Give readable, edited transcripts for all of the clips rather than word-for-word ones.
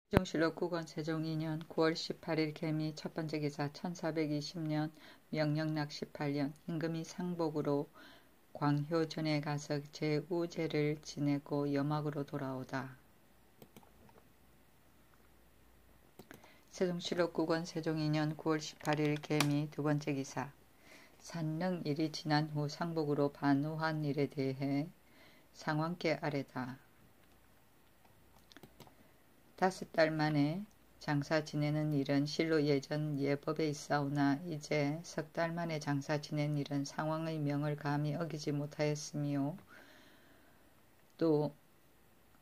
세종실록 국원 세종 2년 9월 18일 개미 첫번째 기사 1420년 명령락 18년 임금이 상복으로 광효전에 가서 제우제를 지내고 염악으로 돌아오다. 세종실록 국원 세종 2년 9월 18일 개미 두번째 기사 산릉일이 지난 후 상복으로 반우한 일에 대해 상왕께 아뢰다. 5달 만에 장사 지내는 일은 실로 예전 예법에 있사오나 이제 3달 만에 장사 지낸 일은 상왕의 명을 감히 어기지 못하였으며 또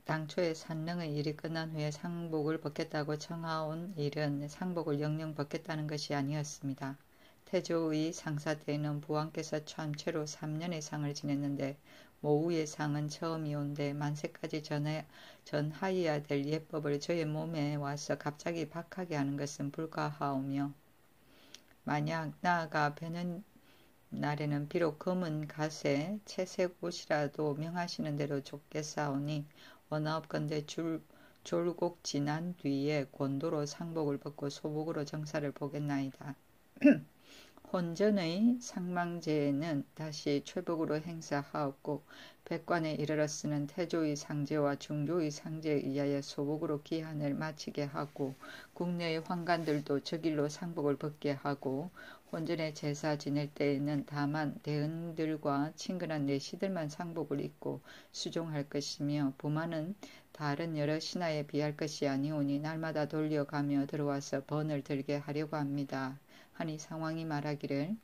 당초에 산릉의 일이 끝난 후에 상복을 벗겠다고 청하온 일은 상복을 영영 벗겠다는 것이 아니었습니다. 태조의 상사 때에는 부왕께서 참최로 3년의 상을 지냈는데 모우의 상은 처음이온데 만세까지 전하여야 될 예법을 저의 몸에 와서 갑자기 박하게 하는 것은 불가하오며 만약 나아가 뵈는 날에는 비록 검은 갓에 채색 옷이라도 명하시는 대로 줬겠사오니 원하옵건대 졸곡 지난 뒤에 곤도로 상복을 벗고 소복으로 정사를 보겠나이다. 혼전의 상망제에는 다시 최복으로 행사하옵고 백관에 이르러 쓰는 태조의 상제와 중조의 상제에 의하여 소복으로 기한을 마치게 하고 국내의 환관들도 저길로 상복을 벗게 하고 혼전의 제사 지낼 때에는 다만 대은들과 친근한 내시들만 상복을 입고 수종할 것이며 부마는 다른 여러 신하에 비할 것이 아니오니 날마다 돌려가며 들어와서 번을 들게 하려고 합니다. 하니 상왕이 말하기를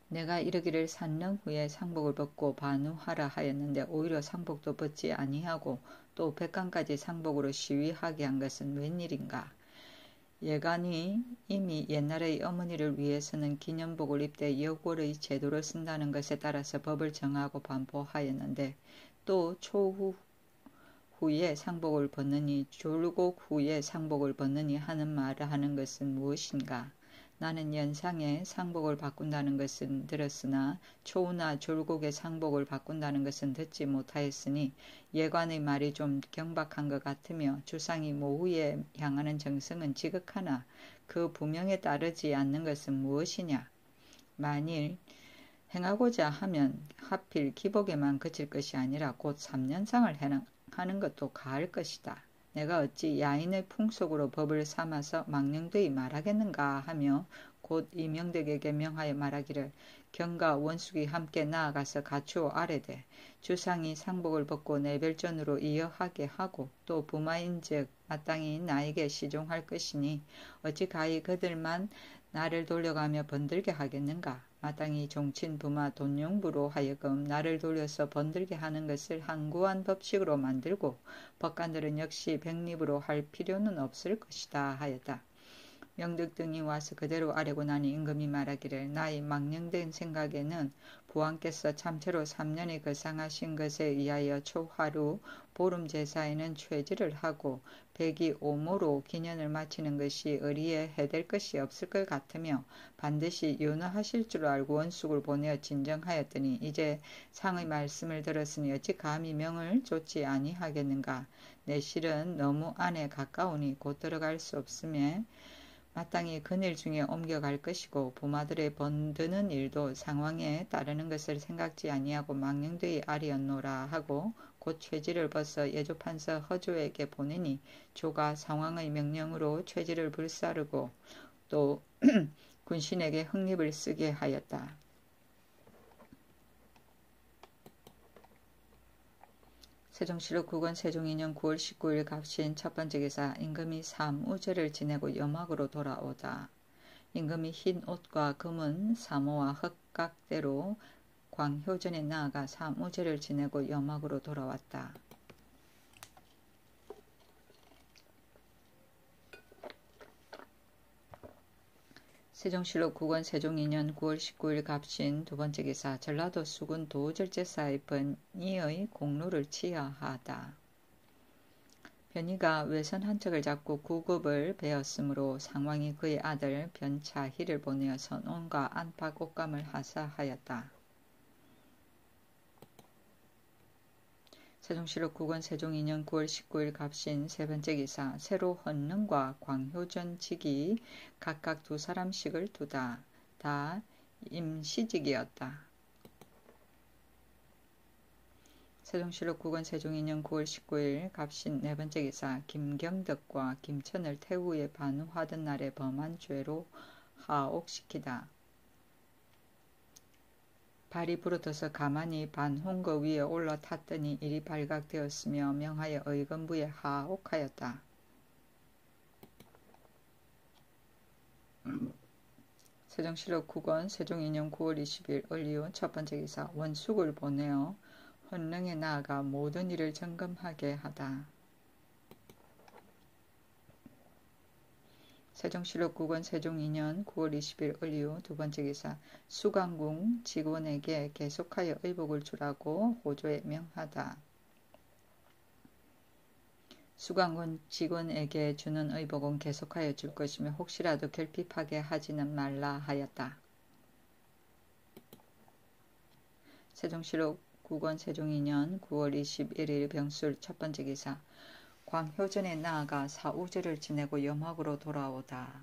내가 이르기를 산릉 후에 상복을 벗고 반우하라 하였는데 오히려 상복도 벗지 아니하고 또 백관까지 상복으로 시위하게 한 것은 웬일인가. 예간이 이미 옛날의 어머니를 위해서는 기념복을 입되 여골의 제도를 쓴다는 것에 따라서 법을 정하고 반포하였는데 또 초후 후에 상복을 벗느니 졸곡 후에 상복을 벗느니 하는 말을 하는 것은 무엇인가. 나는 연상에 상복을 바꾼다는 것은 들었으나 초우나 졸곡의 상복을 바꾼다는 것은 듣지 못하였으니 예관의 말이 좀 경박한 것 같으며 주상이 모후에 향하는 정성은 지극하나 그 부명에 따르지 않는 것은 무엇이냐. 만일 행하고자 하면 하필 기복에만 그칠 것이 아니라 곧 3년상을 하는 것도 가할 것이다. 내가 어찌 야인의 풍속으로 법을 삼아서 망령되이 말하겠는가 하며 곧 이명덕에게 명하여 말하기를 경과 원숙이 함께 나아가서 갖추어 아뢰되 주상이 상복을 벗고 내별전으로 이어하게 하고 또 부마인즉 마땅히 나에게 시종할 것이니 어찌 가히 그들만 나를 돌려가며 번들게 하겠는가. 마땅히 종친 부마 돈용부로 하여금 나를 돌려서 번들게 하는 것을 항구한 법칙으로 만들고 법관들은 역시 백립으로 할 필요는 없을 것이다 하였다. 명득 등이 와서 그대로 아뢰고 나니 임금이 말하기를 나의 망령된 생각에는 부왕께서 참채로 3년의 거상하신 것에 의하여 초하루 보름 제사에는 최지를 하고 백이 오모로 기년을 마치는 것이 의리에 해될 것이 없을 것 같으며 반드시 윤허하실 줄 알고 원숙을 보내어 진정하였더니 이제 상의 말씀을 들었으니 어찌 감히 명을 좇지 아니하겠는가. 내 실은 너무 안에 가까우니 곧 들어갈 수 없음에 마땅히 그늘 중에 옮겨갈 것이고 부마들의 번드는 일도 상황에 따르는 것을 생각지 아니하고 망령되이 아리었노라 하고 곧 최지를 벗어 예조판서 허조에게 보내니 조가 상황의 명령으로 최지를 불사르고 또 군신에게 흑립을 쓰게 하였다. 세종실록 국원 세종 2년 9월 19일 갑신 첫번째 기사 임금이 삼우제를 지내고 염악으로 돌아오다. 임금이 흰 옷과 금은 사모와 흑각대로 광효전에 나아가 삼우제를 지내고 염악으로 돌아왔다. 세종실록 국원 세종 2년 9월 19일 갑신 두번째 기사 전라도 수군 도절제사의 변희의 공로를 치하하다. 변희가 외선 한 척을 잡고 구급을 베었으므로 상왕이 그의 아들 변차희를 보내어 선원과 안팎 옷감을 하사하였다. 세종시록 9권 세종 2년 9월 19일 갑신 세 번째 기사. 새로 헌능과 광효전 직이 각각 두 사람씩을 두다. 다 임시직이었다. 세종시록 9권 세종 2년 9월 19일 갑신 네 번째 기사. 김경덕과 김천을 태우에 반우하던 날에 범한 죄로 하옥시키다. 발이 부러져서 가만히 반홍거 위에 올라탔더니 일이 발각되었으며 명하여 의건부에 하옥하였다. 세종시록 9권 세종 2년 9월 20일 을이후 첫 번째 기사. 원숙을 보내어 헌능에 나아가 모든 일을 점검하게 하다. 세종시록 9권 세종 2년 9월 20일 을이후 두 번째 기사. 수강궁 직원에게 계속하여 의복을 주라고 호조에 명하다. 수강궁 직원에게 주는 의복은 계속하여 줄 것이며 혹시라도 결핍하게 하지는 말라 하였다. 세종시록 9권 세종 2년 9월 21일 병술 첫 번째 기사. 광효전에 나아가 사우제를 지내고 염학으로 돌아오다.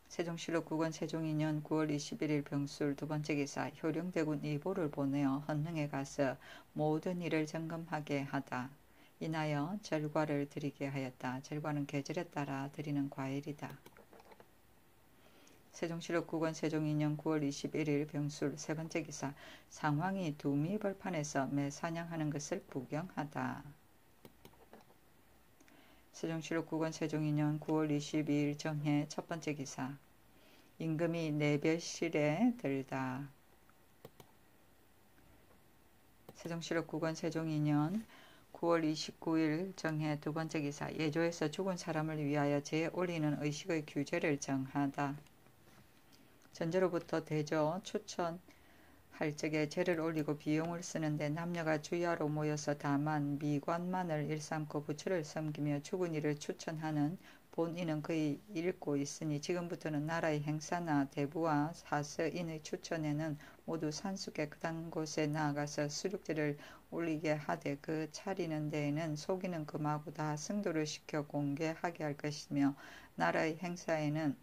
세종시록 9권 세종 2년 9월 21일 병술 두 번째 기사. 효령대군 이보를 보내어 헌능에 가서 모든 일을 점검하게 하다. 인하여 절과를 드리게 하였다. 절과는 계절에 따라 드리는 과일이다. 세종시록 9권 세종 2년 9월 21일 병술 세 번째 기사. 상황이 두미벌판에서 매 사냥하는 것을 구경하다. 세종시록 9권 세종 2년 9월 22일 정해 첫 번째 기사. 임금이 내별실에 들다. 세종시록 9권 세종 2년 9월 29일 정해 두 번째 기사. 예조에서 죽은 사람을 위하여 제에 올리는 의식의 규제를 정하다. 전제로부터 대조 추천할 적에 제를 올리고 비용을 쓰는데 남녀가 주야로 모여서 다만 미관만을 일삼고 부처를 섬기며 죽은 이를 추천하는 본인은 거의 잃고 있으니 지금부터는 나라의 행사나 대부와 사서인의 추천에는 모두 산수 깨끗한 곳에 나아가서 수륙제를 올리게 하되 그 차리는 데에는 속이는 금하고 다 승도를 시켜 공개하게 할 것이며 나라의 행사에는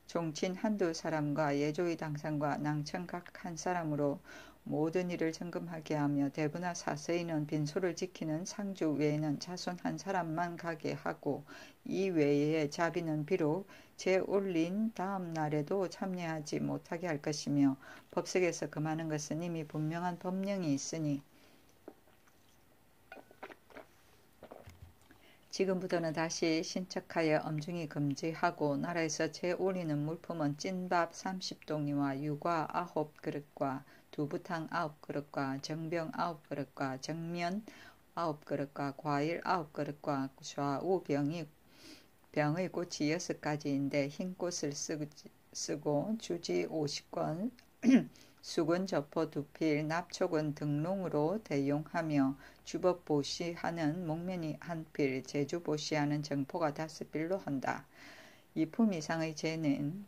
종친 한두 사람과 예조의 당상과 낭청 각 한 사람으로 모든 일을 점검하게 하며 대부나 사서인은 빈소를 지키는 상주 외에는 자손 한 사람만 가게 하고 이 외에 자비는 비록 제 올린 다음 날에도 참여하지 못하게 할 것이며 법석에서 금하는 것은 이미 분명한 법령이 있으니 지금부터는 다시 신척하여 엄중히 금지하고 나라에서 제 올리는 물품은 찐밥 30동이와 유과 9그릇과 두부탕 9그릇과 정병 9그릇과 정면 9그릇과 과일 9그릇과 좌우 병의 꽃이 6가지인데 흰 꽃을 쓰고 주지 50권 수군 저포 2필 납촉은 등롱으로 대용하며 주법 보시하는 목면이 1필 제주 보시하는 정포가 5필로 한다. 2품 이상의 제는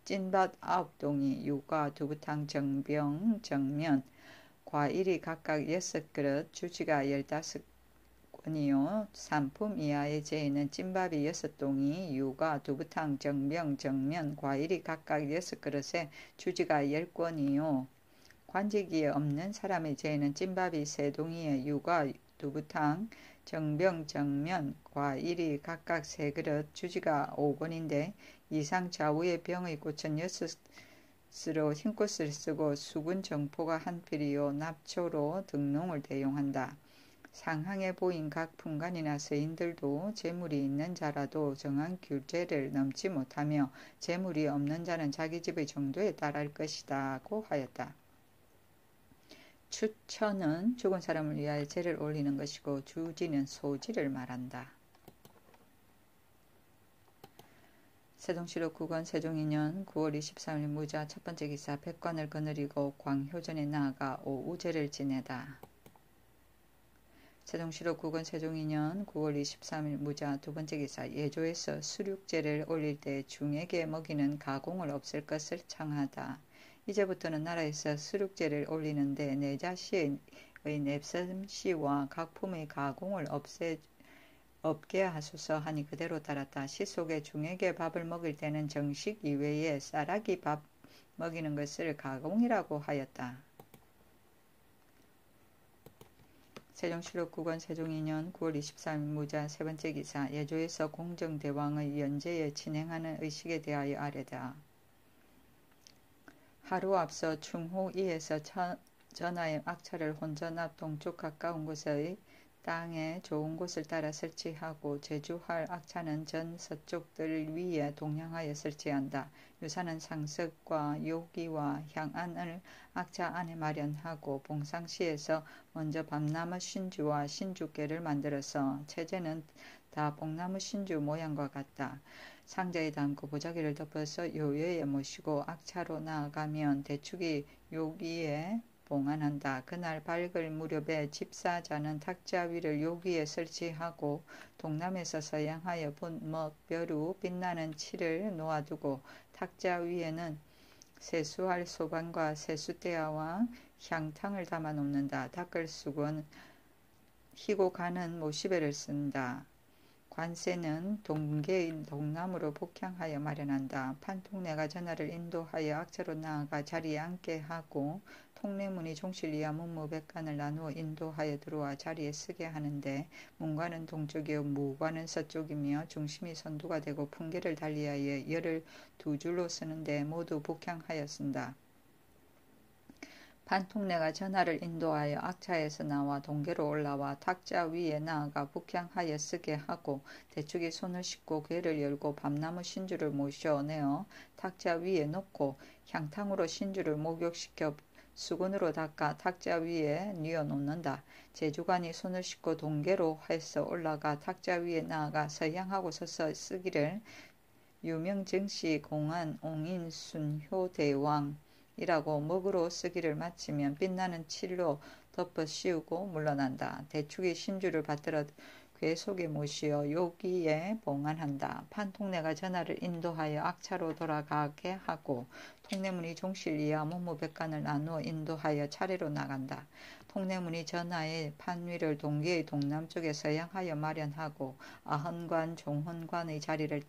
찐밥 9동이 유과 두부탕 정병 정면 과일이 각각 6그릇 주지가 15권이요 3품 이하의 제에는 찐밥이 6동이 유과 두부탕 정병 정면 과일이 각각 6그릇에 주지가 10권이요 관직이 없는 사람의 제에는 찐밥이 3동이에 유과 두부탕 정병 정면 과일이 각각 3그릇 주지가 5권인데 이상 좌우의 병의 꽃은 6으로 흰꽃을 쓰고 수군 정포가 1필이요 납초로 등농을 대용한다. 상항에 보인 각 품간이나 서인들도 재물이 있는 자라도 정한 규제를 넘지 못하며 재물이 없는 자는 자기 집의 정도에 따를 것이다고 하였다. 추천은 죽은 사람을 위하여 제를 올리는 것이고 주지는 소지를 말한다. 세종시록 9권 세종 2년 9월 23일 무자 첫 번째 기사. 백관을 거느리고 광효전에 나아가 오우제를 지내다. 세종시록 9권 세종 2년 9월 23일 무자 두 번째 기사. 예조에서 수륙제를 올릴 때 중에게 먹이는 가공을 없앨 것을 청하다. 이제부터는 나라에서 수륙제를 올리는데 내 자시의 음식의 냅섬씨와 각품의 가공을 없게 하소서 하니 그대로 따랐다. 시속의 중에게 밥을 먹일 때는 정식 이외에 쌀아기 밥 먹이는 것을 가공이라고 하였다. 세종실록 9권 세종 2년 9월 23일 무자 세 번째 기사. 예조에서 공정대왕의 연제에 진행하는 의식에 대하여 아뢰다. 하루 앞서 충호2에서 전하의 악차를 혼전 앞 동쪽 가까운 곳의 땅에 좋은 곳을 따라 설치하고 제주할 악차는 전 서쪽들 위에 동향하여 설치한다. 유사는 상석과 요기와 향안을 악차 안에 마련하고 봉상시에서 먼저 밤나무 신주와 신주깨를 만들어서 체제는 다 뽕나무 신주 모양과 같다. 상자에 담고 보자기를 덮어서 요여에 모시고 악차로 나아가면 대축이 요기에 봉안한다. 그날 밝을 무렵에 집사자는 탁자 위를 요기에 설치하고 동남에서 서양하여 벼루 빛나는 칠을 놓아두고 탁자 위에는 세수할 소반과 세수대야와 향탕을 담아 놓는다. 닦을 수건 희고 가는 모시배를 쓴다. 관세는 동계의 동남으로 복향하여 마련한다. 판통내가 전하를 인도하여 악차로 나아가 자리에 앉게 하고 통례문이 종실 이하 문무백관을 나누어 인도하여 들어와 자리에 서게 하는데 문관은 동쪽이요 무관은 서쪽이며 중심이 선두가 되고 풍계를 달리하여 열을 두 줄로 쓰는데 모두 복향하여 쓴다. 판통내가 전하를 인도하여 악차에서 나와 동계로 올라와 탁자 위에 나아가 북향하여 쓰게 하고 대축이 손을 씻고 궤를 열고 밤나무 신주를 모셔내어 탁자 위에 놓고 향탕으로 신주를 목욕시켜 수건으로 닦아 탁자 위에 뉘어 놓는다. 제주관이 손을 씻고 동계로 해서 올라가 탁자 위에 나아가 서향하고 서서 쓰기를 유명정씨 공안 옹인 순효대왕 이라고 먹으로 쓰기를 마치면 빛나는 칠로 덮어 씌우고 물러난다. 대축이 신주를 받들어 궤 속에 모시어 요기에 봉안한다. 판통내가 전하를 인도하여 악차로 돌아가게 하고 통례문이 종실 이하 문무백관을 나누어 인도하여 차례로 나간다. 통례문이 전하의 판위를 동계의 동남쪽에 서양하여 마련하고 아헌관, 종헌관의 자리를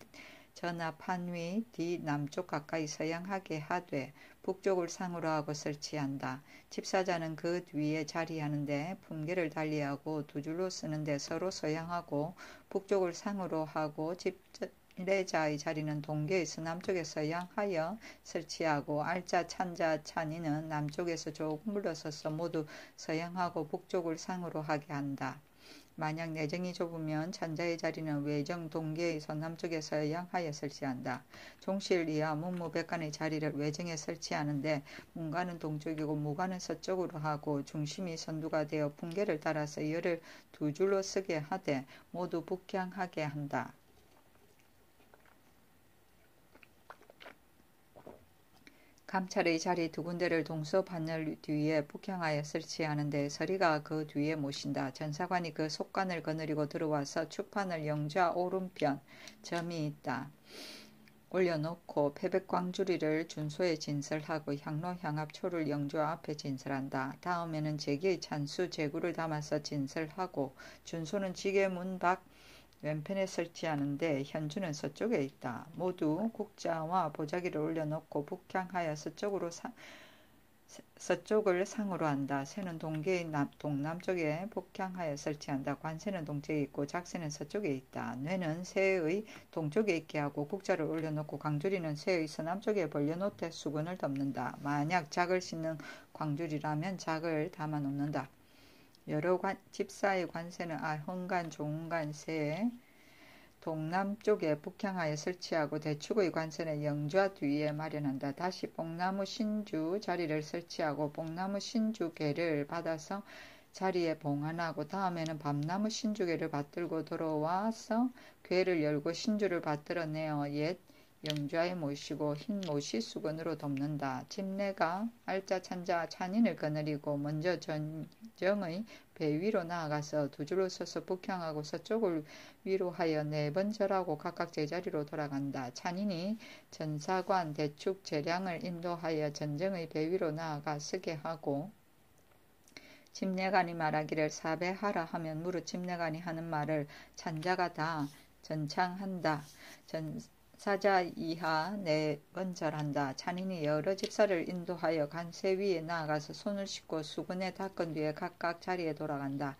전하 판위 뒤 남쪽 가까이 서양하게 하되 북쪽을 상으로 하고 설치한다. 집사자는 그 뒤에 자리하는데 품계를 달리하고 두 줄로 쓰는데 서로 서양하고 북쪽을 상으로 하고 집례자의 자리는 동계의 서남쪽에 서양하여 설치하고 알자, 찬자, 찬이는 남쪽에서 조금 물러서서 모두 서양하고 북쪽을 상으로 하게 한다. 만약 내정이 좁으면 찬자의 자리는 외정 동계의 서남쪽에 서양하여 설치한다. 종실 이하 문무백관의 자리를 외정에 설치하는데 문관은 동쪽이고 무관은 서쪽으로 하고 중심이 선두가 되어 풍계를 따라서 열을 두 줄로 쓰게 하되 모두 북향하게 한다. 감찰의 자리 두 군데를 동서반열 뒤에 북향하여 설치하는데 서리가 그 뒤에 모신다. 전사관이 그 속관을 거느리고 들어와서 축판을 영좌 오른편 점이 있다. 올려놓고 패백광주리를 준소에 진설하고 향로 향합초를 영좌 앞에 진설한다. 다음에는 제기의 찬수 제구를 담아서 진설하고 준소는 지게문 밖 왼편에 설치하는데 현주는 서쪽에 있다. 모두 국자와 보자기를 올려놓고 북향하여 서쪽을 상으로 한다. 새는 동계의 동남쪽에 북향하여 설치한다. 관새는 동쪽에 있고 작새는 서쪽에 있다. 뇌는 새의 동쪽에 있게 하고 국자를 올려놓고 광주리는 새의 서남쪽에 벌려놓되 수건을 덮는다. 만약 작을 씻는 광주리라면 작을 담아놓는다. 여러 집사의 관새는 아헌관, 종관, 새 동남쪽에 북향하여 설치하고 대축의 관새는 영좌 뒤에 마련한다. 다시 뽕나무 신주 자리를 설치하고 뽕나무 신주궤를 받아서 자리에 봉안하고 다음에는 밤나무 신주궤를 받들고 들어와서 궤를 열고 신주를 받들어내어 옛 영좌에 모시고 흰 모시 수건으로 덮는다. 집례가 알자, 찬자, 찬인을 거느리고 먼저 전정의 배 위로 나아가서 두 줄로 서서 북향하고 서쪽을 위로 하여 네 번 절하고 각각 제자리로 돌아간다. 찬인이 전사관 대축 재량을 인도하여 전정의 배 위로 나아가 서게 하고 집례관이 말하기를 사배하라 하면 무릇 집례관이 하는 말을 잔자가 다 전창한다. 전사자 이하 네 번 절한다. 잔인이 여러 집사를 인도하여 관세 위에 나아가서 손을 씻고 수건에 닦은 뒤에 각각 자리에 돌아간다.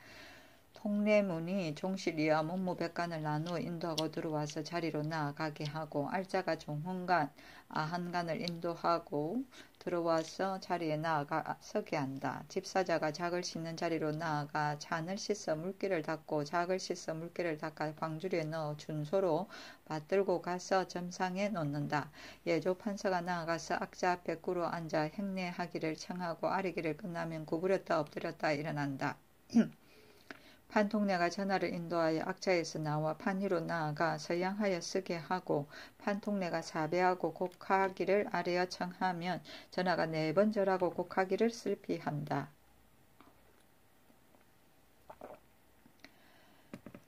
통례문이 종실이와 문무백관을 나누어 인도하고 들어와서 자리로 나아가게 하고 알자가 종훈관, 아한관을 인도하고 들어와서 자리에 나아가 서게 한다. 집사자가 작을 씻는 자리로 나아가 잔을 씻어 물기를 닦고 작을 씻어 물기를 닦아 광주리에 넣어 준소로 받들고 가서 점상에 놓는다. 예조 판서가 나아가서 악자 앞에 꿇어 앉아 행례하기를 청하고 아뢰기를 끝나면 구부렸다 엎드렸다 일어난다. 판통내가 전하를 인도하여 악자에서 나와 판 위로 나아가 서양하여 쓰게 하고 판통내가 사배하고 곡하기를 아뢰어 청하면 전하가 4번 절하고 곡하기를 슬피한다.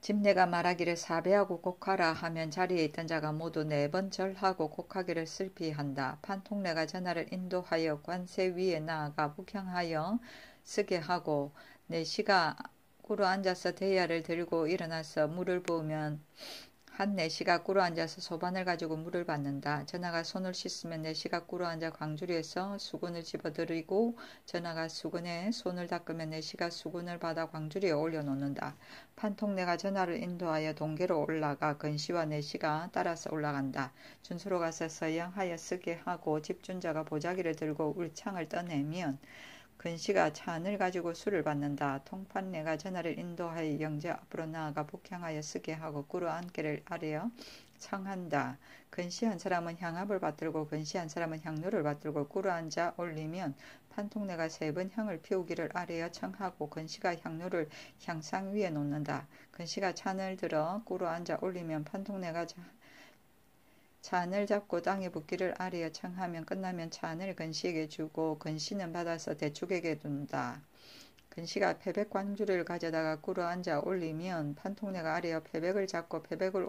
집례가 말하기를 사배하고 곡하라 하면 자리에 있던 자가 모두 4번 절하고 곡하기를 슬피한다. 판통내가 전하를 인도하여 관세 위에 나아가 북향하여 쓰게 하고 내시가 꿇어 앉아서 대야를 들고 일어나서 물을 부으면 한 내시가 꿇어 앉아서 소반을 가지고 물을 받는다. 전하가 손을 씻으면 내시가 꿇어 앉아 광주리에서 수건을 집어들이고 전하가 수건에 손을 닦으면 내시가 수건을 받아 광주리에 올려놓는다. 판통내가 전하를 인도하여 동계로 올라가 근시와 내시가 따라서 올라간다. 준수로 가서 서양하여 쓰게 하고 집준자가 보자기를 들고 울창을 떠내면 근시가 찬을 가지고 술을 받는다. 통판내가 전하를 인도하여 영제 앞으로 나아가 북향하여 쓰게 하고 꿇어 앉기를 아뢰어 청한다. 근시 한 사람은 향압을 받들고 근시 한 사람은 향로를 받들고 꿇어 앉아 올리면 판통내가 3번 향을 피우기를 아뢰어 청하고 근시가 향로를 향상 위에 놓는다. 근시가 찬을 들어 꿇어 앉아 올리면 판통내가 잔을 잡고 땅에 붓기를 아뢰어 청하면 끝나면 잔을 근시에게 주고 근시는 받아서 대축에게 둔다. 근시가 패백 광주를 가져다가 꿇어 앉아 올리면 판통내가 아뢰어 패백을 잡고 패백을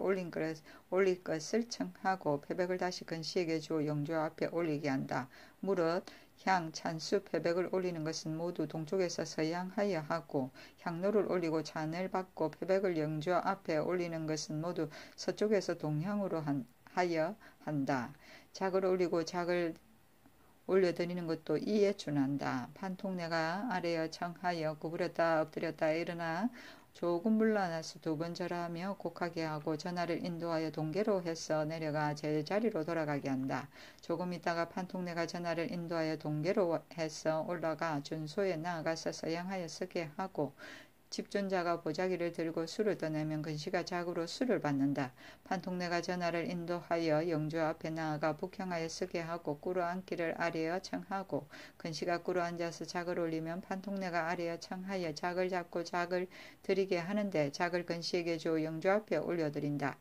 올릴 것을 청하고 패백을 다시 근시에게 주어 영조 앞에 올리게 한다. 무릇 향, 찬수, 패백을 올리는 것은 모두 동쪽에서 서양하여 하고 향로를 올리고 잔을 받고 패백을 영조 앞에 올리는 것은 모두 서쪽에서 동향으로 하여 한다. 작을 올리고 작을 올려드리는 것도 이에 준한다. 판통내가 아뢰어 청하여 구부렸다 엎드렸다 일어나 조금 물러나서 2번 절하며 곡하게 하고 전하를 인도하여 동계로 해서 내려가 제자리로 돌아가게 한다. 조금 있다가 판통내가 전하를 인도하여 동계로 해서 올라가 준소에 나아가서 서양하여 쓰게 하고 집준자가 보자기를 들고 술을 떠내면 근시가 작으로 술을 받는다. 판통내가 전하를 인도하여 영조 앞에 나아가 북향하여 쓰게 하고 꿇어 앉기를 아뢰어 청하고 근시가 꿇어 앉아서 작을 올리면 판통내가 아뢰어 청하여 작을 잡고 작을 드리게 하는데 작을 근시에게 주어 영조 앞에 올려드린다.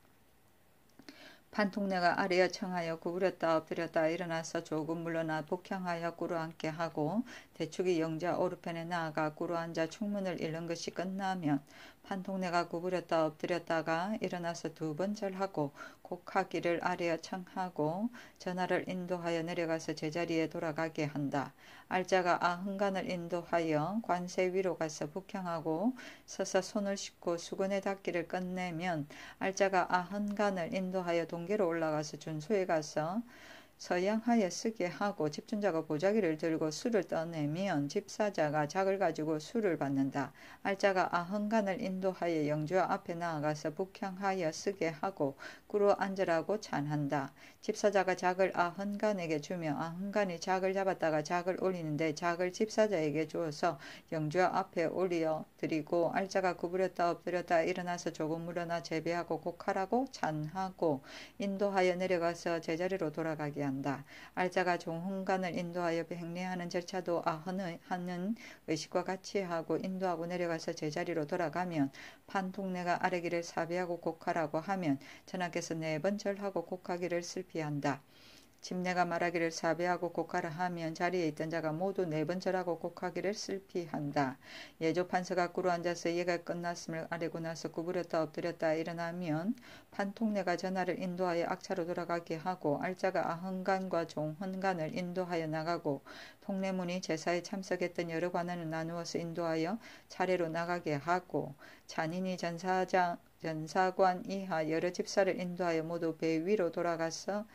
판통내가 아뢰어 청하여 구부렸다 엎드렸다 일어나서 조금 물러나 북향하여 꿇어 앉게 하고 대축이 영자 오른편에 나아가 꿇어 앉아 충문을 읽는 것이 끝나면 판통내가 구부렸다 엎드렸다가 일어나서 2번 절하고 곡하기를 아뢰어 청하고 전하를 인도하여 내려가서 제자리에 돌아가게 한다. 알자가 아흥간을 인도하여 관세 위로 가서 북향하고 서서 손을 씻고 수건에 닦기를 끝내면 알자가 아흥간을 인도하여 동계로 올라가서 준소에 가서 서양하여 쓰게 하고 집준자가 보자기를 들고 술을 떠내면 집사자가 작을 가지고 술을 받는다. 알자가 아흥간을 인도하여 영조 앞에 나아가서 북향하여 쓰게 하고 꿇어 앉으라고 찬한다. 집사자가 작을 아흥간에게 주며 아흥간이 작을 잡았다가 작을 올리는데 작을 집사자에게 주어서 영조 앞에 올려 드리고 알자가 구부렸다 엎드렸다 일어나서 조금 물러나 제배하고 곡하라고 찬하고 인도하여 내려가서 제자리로 돌아가게 한다. 알자가 종훈간을 인도하여 행례하는 절차도 하는 의식과 같이 하고 인도하고 내려가서 제자리로 돌아가면 판통내가 아뢰기를 사배하고 곡하라고 하면 전하께서 4번 절하고 곡하기를 슬피한다. 집내가 말하기를 사배하고 곡하라 하면 자리에 있던 자가 모두 네 번 절하고 곡하기를 슬피한다. 예조 판서가 꿇어 앉아서 예가 끝났음을 아뢰고 나서 구부렸다 엎드렸다 일어나면 판통내가 전하를 인도하여 악차로 돌아가게 하고 알자가 아흥간과 종헌간을 인도하여 나가고 통례문이 제사에 참석했던 여러 관원을 나누어서 인도하여 차례로 나가게 하고 잔인이 전사관 이하 여러 집사를 인도하여 모두 배 위로 돌아가서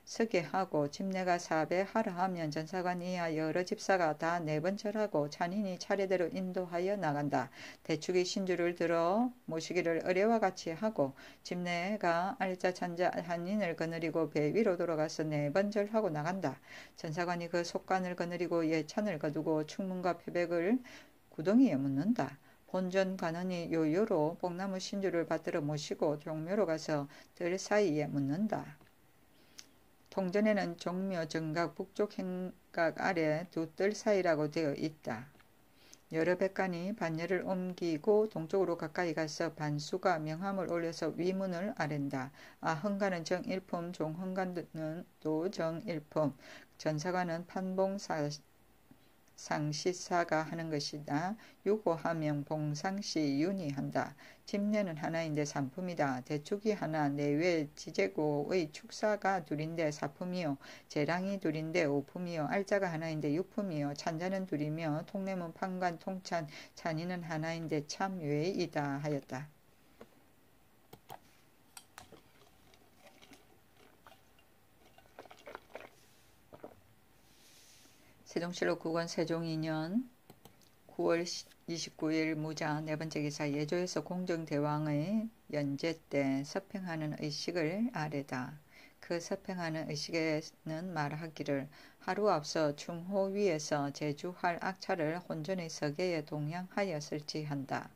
서게 하고 집내가 사배하라 하면 전사관 이하 여러 집사가 다 네 번 절하고 잔인이 차례대로 인도하여 나간다. 대축이 신주를 들어 모시기를 의례와 같이 하고 집내가 알자 찬자 잔인을 거느리고 배 위로 돌아가서 네 번 절하고 나간다. 전사관이 그 속관을 거느리고 예찬을 거두고 충문과 표백을 구덩이에 묻는다. 본전 관원이 요요로 뽕나무 신주를 받들어 모시고 종묘로 가서 들 사이에 묻는다. 통전에는 종묘 정각 북쪽 행각 아래 두 뜰 사이라고 되어 있다. 여러 백관이 반열을 옮기고 동쪽으로 가까이 가서 반수가 명함을 올려서 위문을 아랜다. 아흥간은 정일품, 종흥간은 또 정일품, 전사관은 판봉사 상시사가 하는 것이다. 유고하명 봉상시 윤희한다. 집내는 하나인데 삼품이다. 대축이 하나 내외 지제고의 축사가 둘인데 사품이요. 재랑이 둘인데 오품이요. 알자가 하나인데 육품이요. 찬자는 둘이며 통례문 판관 통찬 찬이는 하나인데 참외이다 하였다. 세종실록 9권 세종 2년 9월 29일 무자 네 번째 기사 예조에서 공정대왕의 연제 때 서평하는 의식을 아뢰다. 그 서평하는 의식에는 말하기를 하루 앞서 충호 위에서 제주할 악차를 혼전의 서계에 동양하여 설치한다.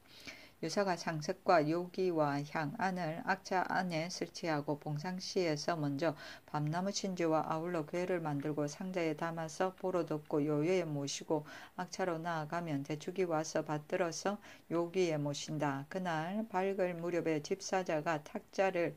유사가 상석과 요기와 향안을 악차 안에 설치하고 봉상시에서 먼저 밤나무 진주와 아울러 괴를 만들고 상자에 담아서 보로 덮고 요요에 모시고 악차로 나아가면 대축이 와서 받들어서 요기에 모신다. 그날 밝을 무렵에 집사자가 탁자를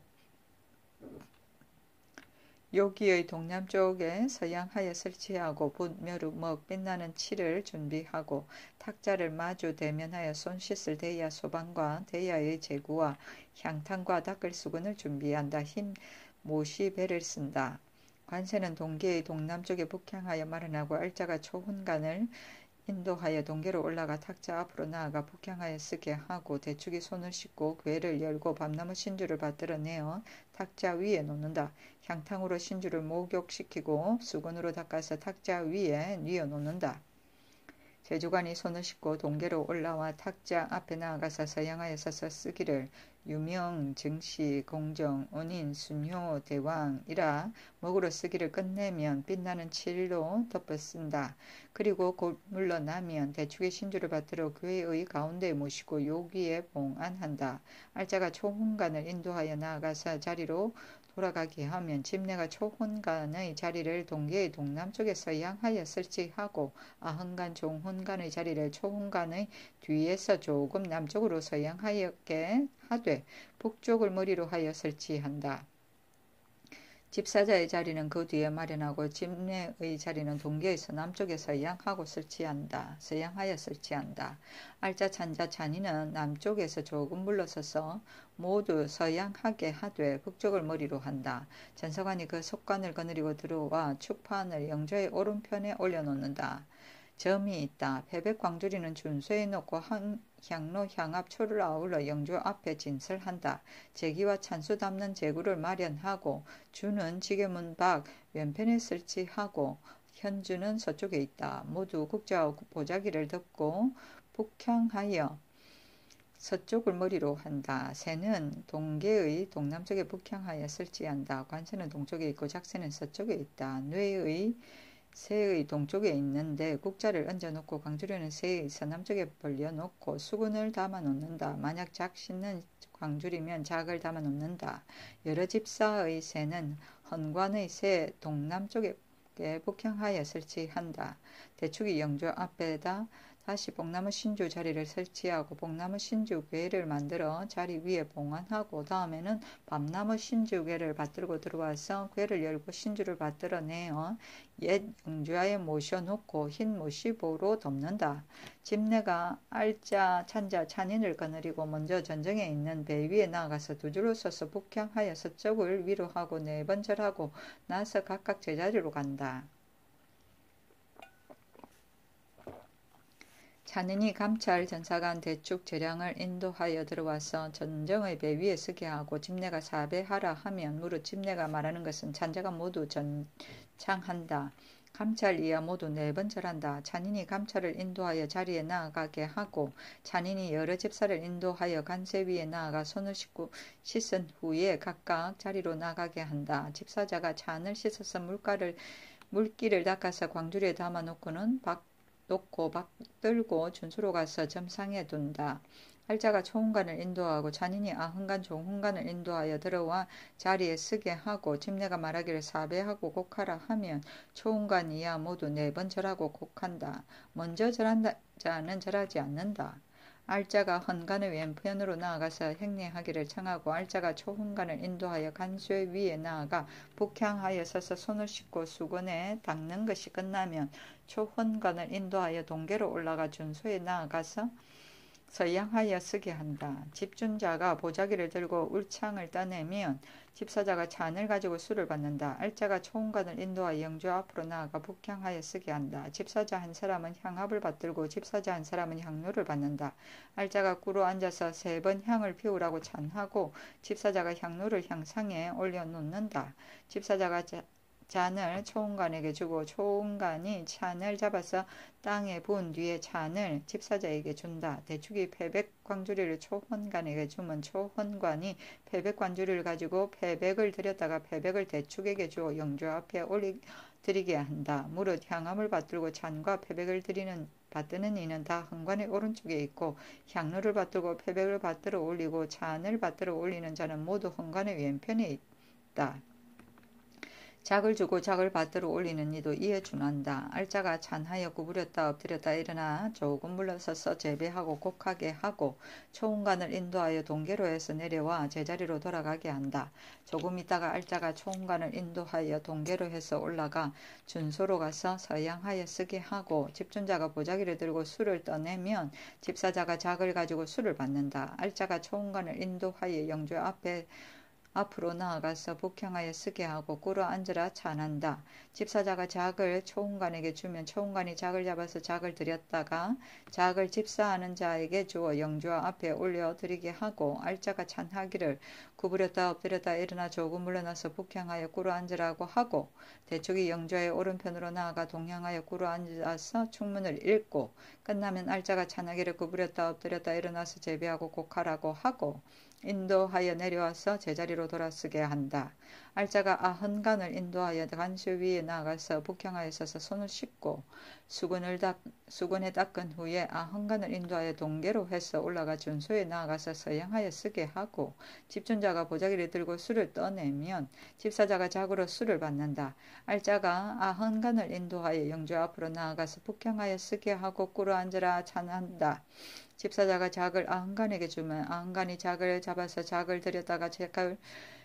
요기의 동남쪽에 서양하여 설치하고 붓, 묘루, 먹, 빛나는 칠을 준비하고 탁자를 마주 대면하여 손 씻을 대야 소방과 대야의 제구와 향탕과 닦을 수건을 준비한다. 흰 모시배를 쓴다. 관세는 동계의 동남쪽에 북향하여 마련하고 알자가 초훈간을 인도하여 동계로 올라가 탁자 앞으로 나아가 북향하여 쓰게 하고 대축이 손을 씻고 괴를 열고 밤나무 신주를 받들어내어 탁자 위에 놓는다. 향탕으로 신주를 목욕시키고 수건으로 닦아서 탁자 위에 뉘어놓는다. 제주관이 손을 씻고 동계로 올라와 탁자 앞에 나아가서 서양하여 서서 쓰기를 유명, 증시, 공정, 운인, 순효, 대왕이라 목으로 쓰기를 끝내면 빛나는 칠로 덮어 쓴다. 그리고 곧 물러나면 대축의 신주를 받들어 교회의 가운데에 모시고 요기에 봉안한다. 알자가 초훈간을 인도하여 나아가서 자리로 돌아가게 하면 집내가 초훈간의 자리를 동계의 동남쪽에 서양하여 설치하고 아흥간, 종훈간의 자리를 초훈간의 뒤에서 조금 남쪽으로 서양하게 하되 북쪽을 머리로 하여 설치한다. 집사자의 자리는 그 뒤에 마련하고 집내의 자리는 동계에서 남쪽에 서양하여 설치한다. 알자, 찬자, 찬이는 남쪽에서 조금 물러서서 모두 서양하게 하되 북쪽을 머리로 한다. 전사관이 그 속관을 거느리고 들어와 축판을 영조의 오른편에 올려놓는다. 점이 있다. 패백광주리는 준수에 놓고 향로 향압 초를 아울러 영조 앞에 진설한다. 제기와 찬수 담는 제구를 마련하고 주는 지게문 밖 왼편에 설치하고 현주는 서쪽에 있다. 모두 국자와 보자기를 덮고 북향하여 서쪽을 머리로 한다. 새는 동계의 동남쪽에 북향하여 설치한다. 관세는 동쪽에 있고 작새는 서쪽에 있다. 뇌의 새의 동쪽에 있는데 국자를 얹어놓고 광주리는 새의 서남쪽에 벌려놓고 수군을 담아놓는다. 만약 작 씻는 광주리면 작을 담아놓는다. 여러 집사의 새는 헌관의 새 동남쪽에 북향하여 설치한다. 대축이 영조 앞에다 다시 뽕나무 신주 자리를 설치하고 뽕나무 신주 궤를 만들어 자리 위에 봉안하고 다음에는 밤나무 신주 궤를 받들고 들어와서 궤를 열고 신주를 받들어내어 옛 영주화에 모셔놓고 흰 모시보로 덮는다. 집내가 알짜, 찬자, 찬인을 거느리고 먼저 전정에 있는 배 위에 나아가서 두 줄로 서서 북향하여 서쪽을 위로 하고 네 번 절하고 나서 각각 제자리로 간다. 찬인이 감찰 전사관 대축 재량을 인도하여 들어와서 전정의 배 위에 서게 하고 집내가 사배하라 하면 무릇 집내가 말하는 것은 찬자가 모두 전창한다. 감찰 이하 모두 네 번 절한다. 찬인이 감찰을 인도하여 자리에 나아가게 하고 찬인이 여러 집사를 인도하여 간세 위에 나아가 손을 씻은 후에 각각 자리로 나가게 한다. 집사자가 잔을 씻어서 물기를 닦아서 광주리에 담아놓고는 놓고 받들고 준수로 가서 점상에 둔다. 알자가 초훈간을 인도하고 찬인이 아흥간 종훈간을 인도하여 들어와 자리에 서게 하고 집내가 말하기를 사배하고 곡하라 하면 초훈간 이하 모두 네 번 절하고 곡한다. 먼저 절한 자는 절하지 않는다. 알자가 헌간의 왼편으로 나아가서 행례하기를 청하고 알자가 초훈간을 인도하여 간수의 위에 나아가 북향하여 서서 손을 씻고 수건에 닦는 것이 끝나면 초헌간을 인도하여 동계로 올라가 준소에 나아가서 서양하여 서게 한다. 집준자가 보자기를 들고 울창을 따내면 집사자가 잔을 가지고 술을 받는다. 알자가 초훈간을 인도하여 영주 앞으로 나아가 북향하여 서게 한다. 집사자 한 사람은 향합을 받들고 집사자 한 사람은 향료를 받는다. 알자가 꿇어 앉아서 세 번 향을 피우라고 찬하고 집사자가 향료를 향상에 올려놓는다. 집사자가 잔을 초훈간에게 주고 초훈간이 잔을 잡아서 땅에 부은 뒤에 잔을 집사자에게 준다. 대축이 패백광주리를 초헌간에게 주면 초헌관이 패백광주리를 가지고 패백을 들였다가 패백을 대축에게 주어 영주 앞에 드리게 한다. 무릇 향함을 받들고 잔과 패백을 받드는 이는 다 헌관의 오른쪽에 있고 향로를 받들고 패백을 받들어 올리고 잔을 받들어 올리는 자는 모두 헌관의 왼편에 있다. 작을 주고 작을 받들어 올리는 이도 이에 준한다. 알자가 찬하여 구부렸다 엎드렸다 일어나 조금 물러서서 재배하고 곡하게 하고 초훈간을 인도하여 동계로에서 내려와 제자리로 돌아가게 한다. 조금 있다가 알자가 초훈간을 인도하여 동계로에서 올라가 준소로 가서 서양하여 쓰게 하고 집준자가 보자기를 들고 술을 떠내면 집사자가 작을 가지고 술을 받는다. 알자가 초훈간을 인도하여 영주 앞으로 나아가서 북향하여 쓰게 하고 꿇어 앉으라 찬한다. 집사자가 작을 초훈간에게 주면 초훈간이 작을 잡아서 작을 들였다가 작을 집사하는 자에게 주어 영주와 앞에 올려드리게 하고 알자가 찬하기를 구부렸다 엎드렸다 일어나 조금 물러나서 북향하여 꿇어 앉으라고 하고 대축이 영주의 오른편으로 나아가 동향하여 꿇어 앉아서 충문을 읽고 끝나면 알자가 찬하기를 구부렸다 엎드렸다 일어나서 재배하고 곡하라고 하고 인도하여 내려와서 제자리로 돌아서게 한다. 알자가 아헌간을 인도하여 간수 위에 나아가서 북향하여 서서 손을 씻고 수건에 닦은 후에 아헌간을 인도하여 동계로 해서 올라가 준소에 나아가서 서양하여 쓰게 하고 집준자가 보자기를 들고 술을 떠내면 집사자가 작으로 술을 받는다. 알자가 아헌간을 인도하여 영주 앞으로 나아가서 북향하여 쓰게 하고 꿇어 앉으라 찬한다. 집사자가 작을 아흥간에게 주면 아흥간이 작을 잡아서 작을 들였다가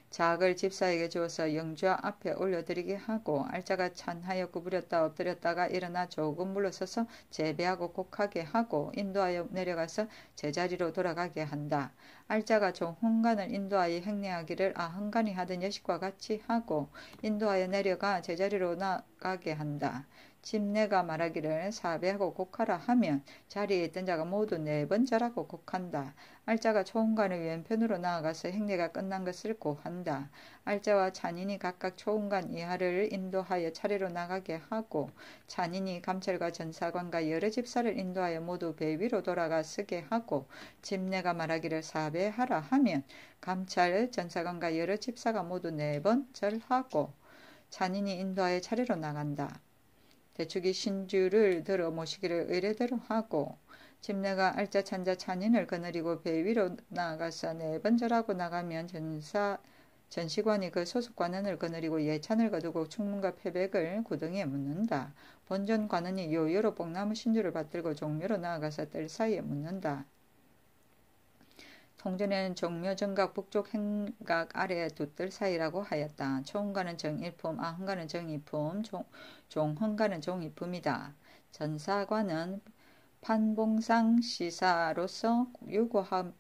작을 집사에게 주어서 영주 앞에 올려드리게 하고 알자가 찬하여 구부렸다 엎드렸다가 일어나 조금 물러서서 재배하고 곡하게 하고 인도하여 내려가서 제자리로 돌아가게 한다. 알자가 종훈간을 인도하여 행례하기를 아흥간이 하던 여식과 같이 하고 인도하여 내려가 제자리로 나가게 한다. 집내가 말하기를 사배하고 곡하라 하면 자리에 있던 자가 모두 네 번 절하고 곡한다. 알자가 초훈간의 왼편으로 나아가서 행례가 끝난 것을 고한다. 알자와 찬인이 각각 초훈간 이하를 인도하여 차례로 나가게 하고 찬인이 감찰과 전사관과 여러 집사를 인도하여 모두 배 위로 돌아가 서게 하고 집내가 말하기를 사배하라 하면 감찰, 전사관과 여러 집사가 모두 네 번 절하고 찬인이 인도하여 차례로 나간다. 대축이 신주를 들어 모시기를 의례대로 하고 집내가 알자 찬자 찬인을 거느리고 배 위로 나아가서 네 번 절하고 나가면 전시관이 그 소속관원을 거느리고 예찬을 거두고 충문과 패백을 구덩이에 묻는다. 본전 관원이 요요로 뽕나무 신주를 받들고 종묘로 나아가서 뜰 사이에 묻는다. 통전에는 종묘 정각 북쪽 행각 아래 두 뜰 사이라고 하였다. 초흥가는 정일품, 아흥가는 정이품, 종흥가는 종이품이다. 전사관은 판봉상 시사로서 유고하면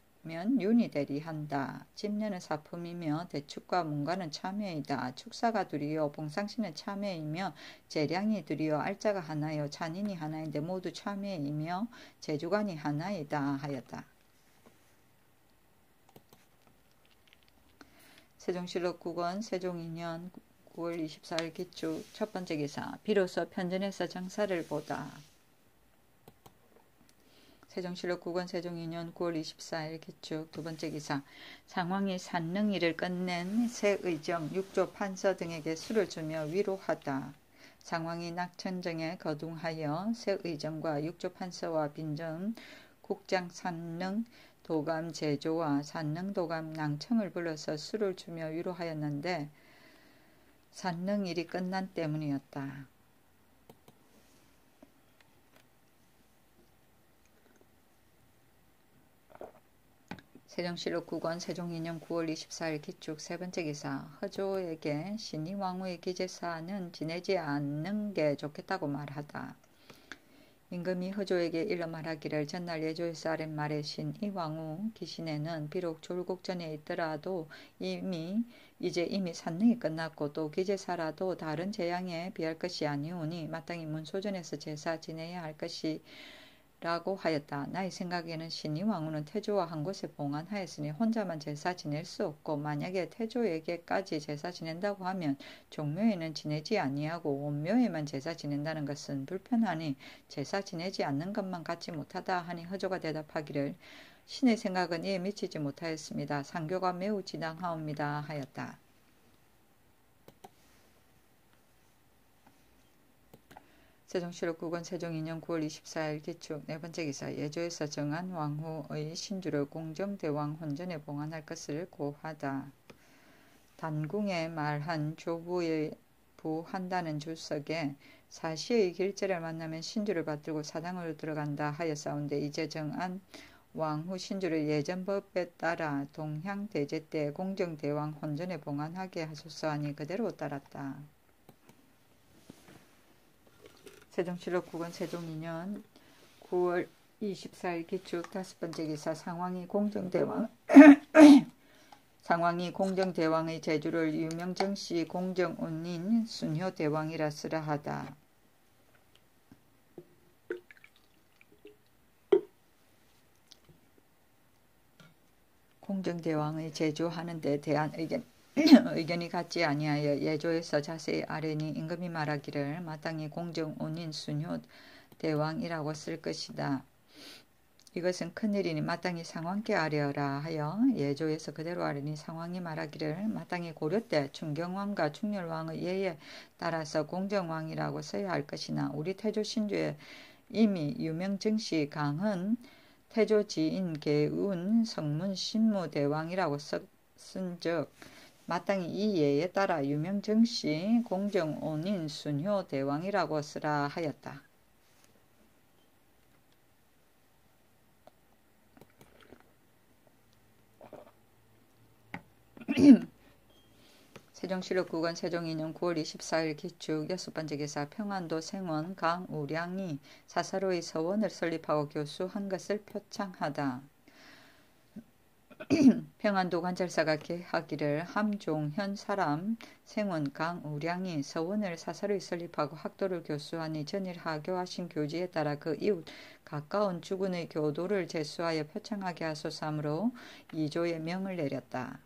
윤이 대리한다. 집례는 사품이며 대축과 문가는 참여이다. 축사가 둘이요 봉상시는 참여이며 재량이 둘이요 알자가 하나요 잔인이 하나인데 모두 참여이며 제주관이 하나이다 하였다. 세종실록 9권 세종 2년 9월 24일 기축 첫 번째 기사. 비로소 편전에서 정사를 보다. 세종실록 9권 세종 2년 9월 24일 기축 두 번째 기사. 상왕이 산능일을 끝낸 세의정, 육조 판서 등에게 술을 주며 위로하다. 상왕이 낙천정에 거둥하여 세의정과 육조 판서와 빈정, 국장 산능, 도감 제조와 산능 도감 낭청을 불러서 술을 주며 위로하였는데 산능 일이 끝난 때문이었다. 세종실록 9권 세종 2년 9월 24일 기축 세 번째 기사. 허조에게 신이 왕후의 기제사는 지내지 않는 게 좋겠다고 말하다. 임금이 허조에게 일러 말하기를 전날 예조에서 아랫 말에 신이 왕후 기신에는 비록 졸곡전에 있더라도 이제 산능이 끝났고 또 기제사라도 다른 재앙에 비할 것이 아니오니 마땅히 문소전에서 제사 지내야 할 것이 라고 하였다. 나의 생각에는 신이 왕후는 태조와 한 곳에 봉안하였으니 혼자만 제사 지낼 수 없고 만약에 태조에게까지 제사 지낸다고 하면 종묘에는 지내지 아니하고 원묘에만 제사 지낸다는 것은 불편하니 제사 지내지 않는 것만 갖지 못하다 하니 허조가 대답하기를 신의 생각은 이에 미치지 못하였습니다. 상교가 매우 지당하옵니다 하였다. 세종실록 9권 세종 2년 9월 24일 기축 네 번째 기사. 예조에서 정한 왕후의 신주를 공정대왕 혼전에 봉안할 것을 고하다. 단궁에 말한 조부의 부한다는 주석에 사시의 길제를 만나면 신주를 받들고 사당으로 들어간다 하였사온데 이제 정한 왕후 신주를 예전 법에 따라 동향대제 때 공정대왕 혼전에 봉안하게 하소서 하니 그대로 따랐다. 세종실록 9권 세종 2년 9월 24일 기축 다섯 번째 기사. 상왕이 공정대왕의 제주를 유명정씨 공정운인 순효대왕이라 쓰라 하다. 공정대왕의 제주하는 데 대한 의견이 같지 아니하여 예조에서 자세히 아뢰니 임금이 말하기를 마땅히 공정운인 순효 대왕이라고 쓸 것이다. 이것은 큰일이니 마땅히 상왕께 아뢰어라 하여 예조에서 그대로 아뢰니 상왕이 말하기를 마땅히 고려 때 충경왕과 충렬왕의 예에 따라서 공정왕이라고 써야 할 것이나 우리 태조 신주에 이미 유명정씨 강은 태조 지인 계운 성문 신무대왕이라고 쓴즉 마땅히 이 예에 따라 유명정씨 공정운인 순효 대왕이라고 쓰라 하였다. 세종실록 9권 세종 2년 9월 24일 기축 여섯 번째 기사. 평안도 생원 강우량이 사사로의 서원을 설립하고 교수한 것을 표창하다. 평안도 관찰사가 계하기를 함종현 사람 생원 강우량이 서원을 사사로이 설립하고 학도를 교수하니 전일 하교하신 교지에 따라 그 이웃 가까운 주군의 교도를 제수하여 표창하게 하소서 하므로 2조의 명을 내렸다.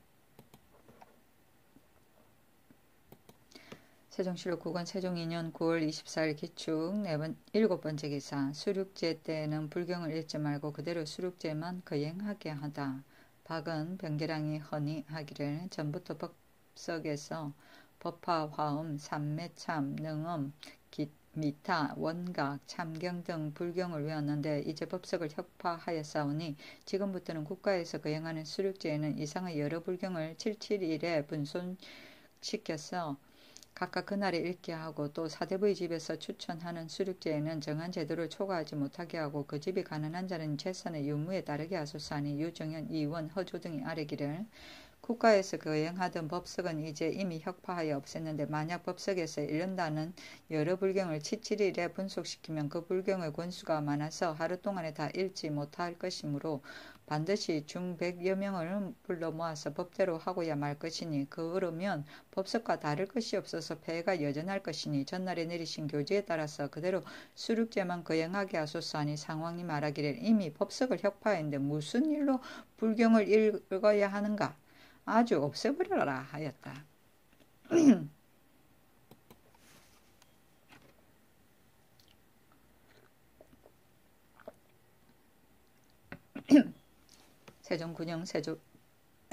세종실록 9권 세종 2년 9월 24일 기축 일곱 번째 기사. 수륙제 때에는 불경을 읽지 말고 그대로 수륙제만 거행하게 하다. 박은 병계량이 헌의하기를 전부터 법석에서 법화, 화음, 삼매참, 능음, 미타, 원각, 참경 등 불경을 외웠는데 이제 법석을 혁파하였사오니 지금부터는 국가에서 거행하는 수륙제에는 이상의 여러 불경을 771에 분손시켜서 각각 그날에 읽게 하고 또 사대부의 집에서 추천하는 수륙제에는 정한 제도를 초과하지 못하게 하고 그 집이 가난한 자는 재산의 유무에 따르게 하소서 하니 유정연, 이원, 허조 등이 아뢰기를 국가에서 거행하던 법석은 이제 이미 혁파하여 없앴는데 만약 법석에서 읽는다는 여러 불경을 771에 분속시키면 그 불경의 권수가 많아서 하루 동안에 다 읽지 못할 것이므로 반드시 중 100여 명을 불러 모아서 법대로 하고야 말 것이니 그러면 법석과 다를 것이 없어서 폐해가 여전할 것이니 전날에 내리신 교지에 따라서 그대로 수륙제만 거행하게 하소서 하니 상왕이 말하기를 이미 법석을 혁파했는데 무슨 일로 불경을 읽어야 하는가? 아주 없애버려라 하였다. 세종 9년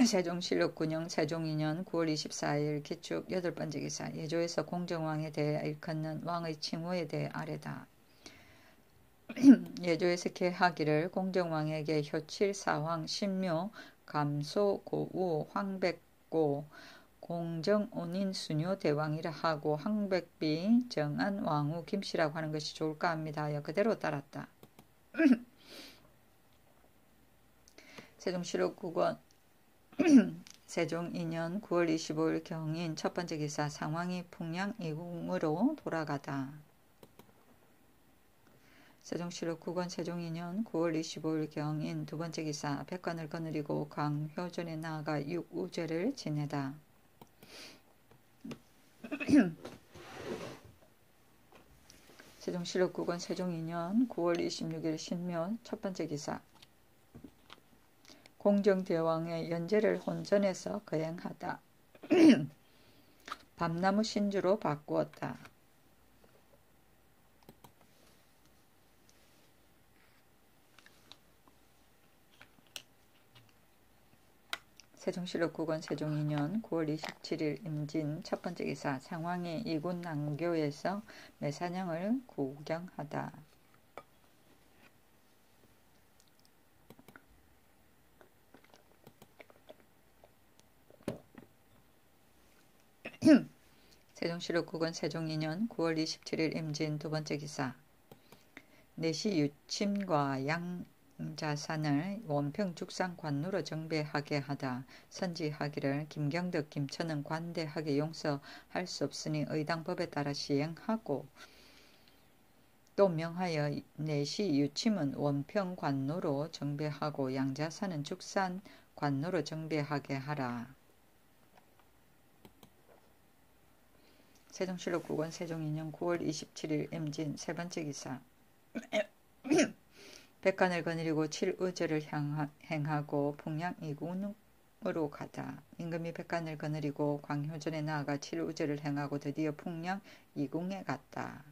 세종실록 9년 세종 2년 9월 24일 기축 8번째 기사 예조에서 공정왕에 대해 일컫는 왕의 칭호에 대해 아래다. 예조에서 계하기를 공정왕에게 효칠 사황 신묘 감소 고우 황백고 공정온인 수뇨 대왕이라 하고 황백비 정안 왕후 김씨라고 하는 것이 좋을까 합니다 하여 그대로 따랐다. 세종실록 9권 세종 2년 9월 25일 경인 첫 번째 기사 상황이 풍량 이궁으로 돌아가다. 세종실록 9권 세종 2년 9월 25일 경인 두 번째 기사 백관을 거느리고 광효전에 나아가 육우제를 지내다. 세종실록 9권 세종 2년 9월 26일 신묘 첫 번째 기사 공정대왕의 연제를 혼전해서 거행하다. 밤나무 신주로 바꾸었다. 세종실록 9권 세종 2년 9월 27일 임진 첫 번째 기사 상황이 이군 남교에서 매사냥을 구경하다. 세종실록 9권 세종 2년 9월 27일 임진 두 번째 기사 내시 유침과 양자산을 원평 죽상 관노로 정배하게 하다. 선지하기를 김경덕 김천은 관대하게 용서할 수 없으니 의당법에 따라 시행하고 또 명하여 내시 유침은 원평 관노로 정배하고 양자산은 죽산 관노로 정배하게 하라. 세종실록 9권 세종 2년 9월 27일 임진 세 번째 기사 백관을 거느리고 칠의제를 행하고 풍량 이궁으로 가다. 임금이 백관을 거느리고 광효전에 나아가 칠의제를 행하고 드디어 풍량 이궁에 갔다.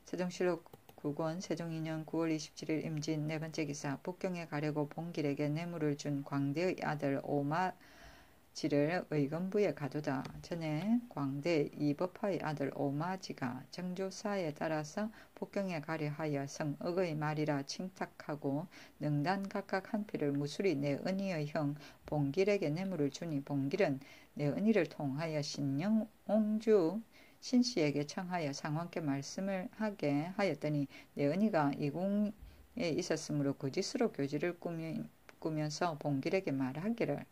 세종실록 9권 세종 2년 9월 27일 임진 네 번째 기사 북경에 가려고 봉길에게 뇌물을 준 광대의 아들 오마지를 의건부에 가두다. 전에 광대 이법파의 아들 오마지가 정조사에 따라서 북경에 가려 하여 성ը의 말이라 칭탁하고 능단 각각 한 피를 무술이 내은희의 형 봉길에게 뇌물을 주니 봉길은 내은희를 통하여 신영옹주 신씨에게 청하여 상왕께 말씀을 하게 하였더니 내은희가 이궁에 있었으므로 거짓으로 교지를 꾸면서 봉길에게 말하기를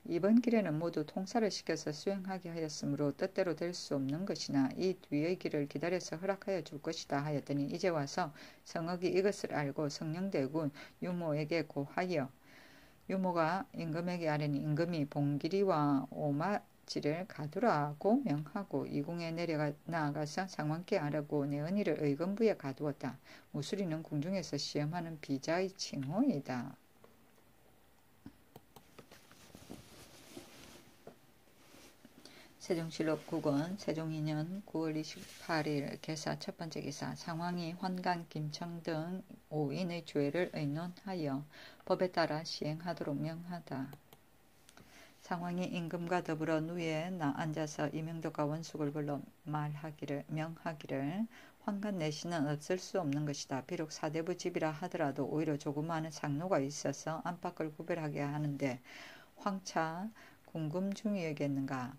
이번 길에는 모두 통사를 시켜서 수행하게 하였으므로 뜻대로 될 수 없는 것이나 이 뒤의 길을 기다려서 허락하여 줄 것이다 하였더니 이제 와서 성억이 이것을 알고 성령대군 유모에게 고하여 유모가 임금에게 아뢰니 임금이 봉길이와 오마지를 가두라고 명하고 이궁에 나아가서 상왕께 아뢰고 내은희를 의건부에 가두었다. 무술이는 궁중에서 시험하는 비자의 칭호이다. 세종실록 9권 세종 2년 9월 28일 개사 첫 번째 기사 상황이 환관 김청 등 5인의 죄를 의논하여 법에 따라 시행하도록 명하다. 상황이 임금과 더불어 누이에 앉아서 이명덕과 원숙을 불러 명하기를 환관 내시는 없을 수 없는 것이다. 비록 사대부 집이라 하더라도 오히려 조그마한 상로가 있어서 안팎을 구별하게 하는데 황차 궁금 중이겠는가.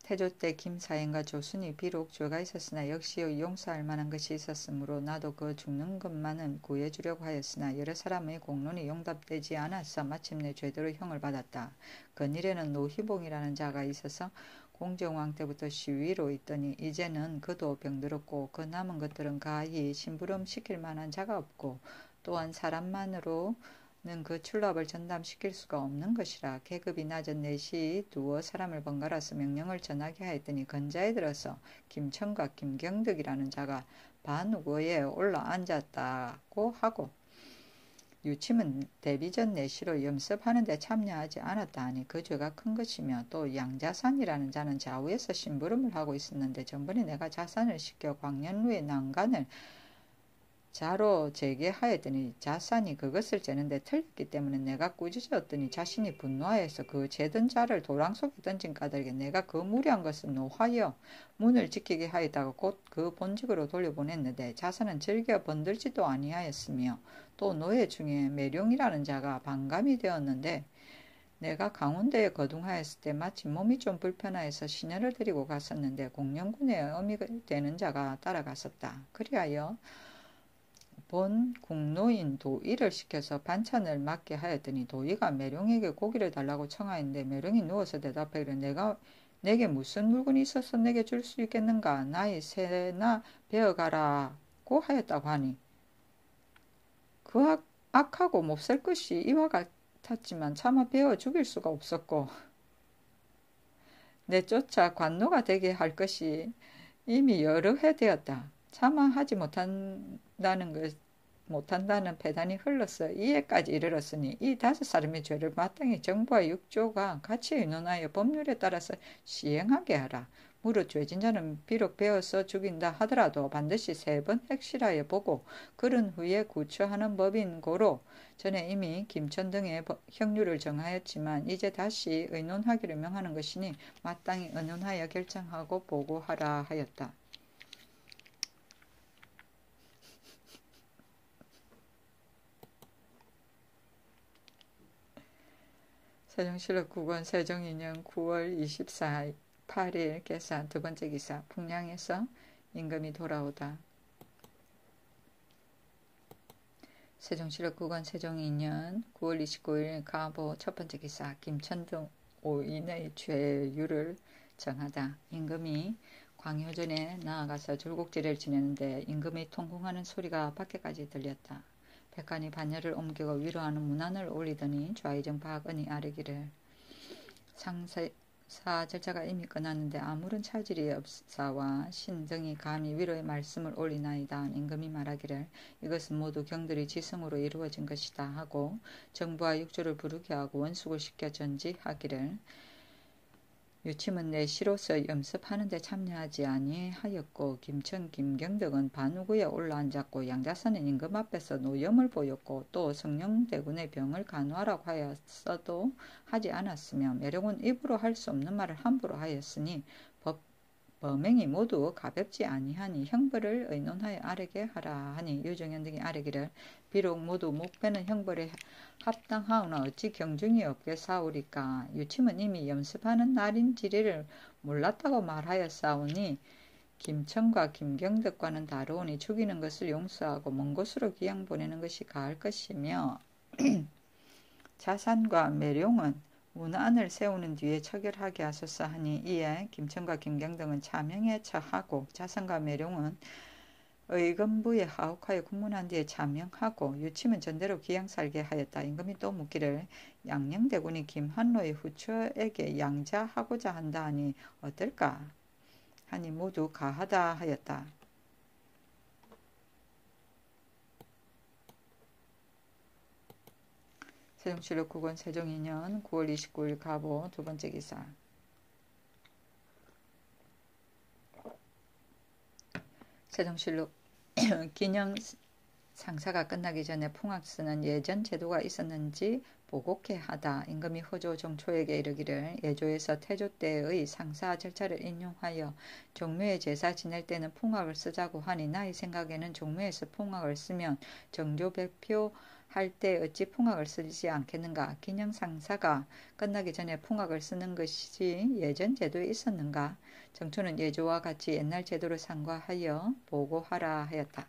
태조 때 김사행과 조순이 비록 죄가 있었으나 역시 용서할 만한 것이 있었으므로 나도 그 죽는 것만은 구해주려고 하였으나 여러 사람의 공론이 용납되지 않아서 마침내 죄대로 형을 받았다. 건일에는 노희봉이라는 자가 있어서 공정왕 때부터 시위로 있더니 이제는 그도 병들었고 그 남은 것들은 가히 심부름 시킬 만한 자가 없고 또한 사람만으로 그 출납을 전담시킬 수가 없는 것이라. 계급이 낮은 넷이 두어 사람을 번갈아서 명령을 전하게 하였더니 건자에 들어서 김천과 김경덕이라는 자가 반우거에 올라 앉았다고 하고 유침은 데뷔전 내시로 염습하는 데 참여하지 않았다 하니 그 죄가 큰 것이며 또 양자산이라는 자는 좌우에서 심부름을 하고 있었는데 전번에 내가 자산을 시켜 광년루의 난간을 자로 재개하였더니 자산이 그것을 재는데 틀렸기 때문에 내가 꾸짖었더니 자신이 분노하여서 그 재던 자를 도랑 속에 던진 까닭에 내가 그 무리한 것을 노하여 문을 지키게 하였다가 곧 그 본직으로 돌려보냈는데 자산은 즐겨 번들지도 아니하였으며 또 노예 중에 매룡이라는 자가 반감이 되었는데 내가 강원도에 거둥하였을 때 마침 몸이 좀 불편하여서 시녀를 데리고 갔었는데 공령군의 어미 되는 자가 따라갔었다. 그리하여 본 국노인 도의를 시켜서 반찬을 맡게 하였더니 도의가 매룡에게 고기를 달라고 청하였는데 매룡이 누워서 대답하기를 내게 무슨 물건이 있어서 내게 줄 수 있겠는가. 나의 새나 베어가라고 하였다고 하니 그 악하고 몹쓸 것이 이와 같았지만 차마 베어 죽일 수가 없었고 내쫓아 관노가 되게 할 것이 이미 여러 해 되었다. 차마 하지 못한다는 배단이 흘러서 이해까지 이르렀으니 이 5사람의 죄를 마땅히 정부와 육조가 같이 의논하여 법률에 따라서 시행하게 하라. 무릇 죄진 자는 비록 베어서 죽인다 하더라도 반드시 3번 핵실하여 보고 그런 후에 구처하는 법인 고로 전에 이미 김천 등의 형률을 정하였지만 이제 다시 의논하기를 명하는 것이니 마땅히 의논하여 결정하고 보고하라 하였다. 세종실록 9권 세종 2년 9월 28일 계사 두 번째 기사. 풍량에서 임금이 돌아오다. 세종실록 9권 세종 2년 9월 29일 가보 첫 번째 기사. 김천등 5인의 죄율을 정하다. 임금이 광효전에 나아가서 줄곡지를 지내는데 임금이 통궁하는 소리가 밖에까지 들렸다. 백관이 반열을 옮기고 위로하는 문안을 올리더니 좌의정 박은이 아뢰기를 상사 절차가 이미 끝났는데 아무런 차질이 없사와 신등이 감히 위로의 말씀을 올리나이다. 임금이 말하기를 이것은 모두 경들의 지성으로 이루어진 것이다 하고 정부와 육조를 부르게 하고 원숙을 시켜 전지하기를 유침은 내시로서 염습하는 데 참여하지 아니하였고 김천 김경덕은 반우구에 올라앉았고 양자선은 임금 앞에서 노염을 보였고 또 성령대군의 병을 간호하라고 하였어도 하지 않았으며 매력은 입으로 할 수 없는 말을 함부로 하였으니 범행이 모두 가볍지 아니하니 형벌을 의논하여 아뢰게 하라 하니 유정현 등이 아뢰기를 비록 모두 목배는 형벌에 합당하오나 어찌 경중이 없게 사오리까. 유침은 이미 염습하는 날인지를 몰랐다고 말하였사오니 김천과 김경덕과는 다르오니 죽이는 것을 용서하고 먼 곳으로 귀양 보내는 것이 가할 것이며 자산과 매룡은 문안을 세우는 뒤에 처결하게 하소서 하니 이에 김천과 김경덕은 차명에 처하고 자산과 매룡은 의금부에 하옥하여 국문한 뒤에 차명하고 유침은 전대로 귀양 살게 하였다. 임금이 또 묻기를 양녕대군이 김한로의 후처에게 양자하고자 한다 하니 어떨까 하니 모두 가하다 하였다. 세종실록 9권 세종 2년 9월 29일 가보 두 번째 기사. 세종실록 기녕 상사가 끝나기 전에 풍악 쓰는 예전 제도가 있었는지 보고케 하다. 임금이 허조 정초에게 이르기를 예조에서 태조 때의 상사 절차를 인용하여 종묘에 제사 지낼 때는 풍악을 쓰자고 하니 나의 생각에는 종묘에서 풍악을 쓰면 정조 배표할 때 어찌 풍악을 쓰지 않겠는가? 기념 상사가 끝나기 전에 풍악을 쓰는 것이 예전 제도에 있었는가? 정초는 예조와 같이 옛날 제도를 상고하여 보고하라 하였다.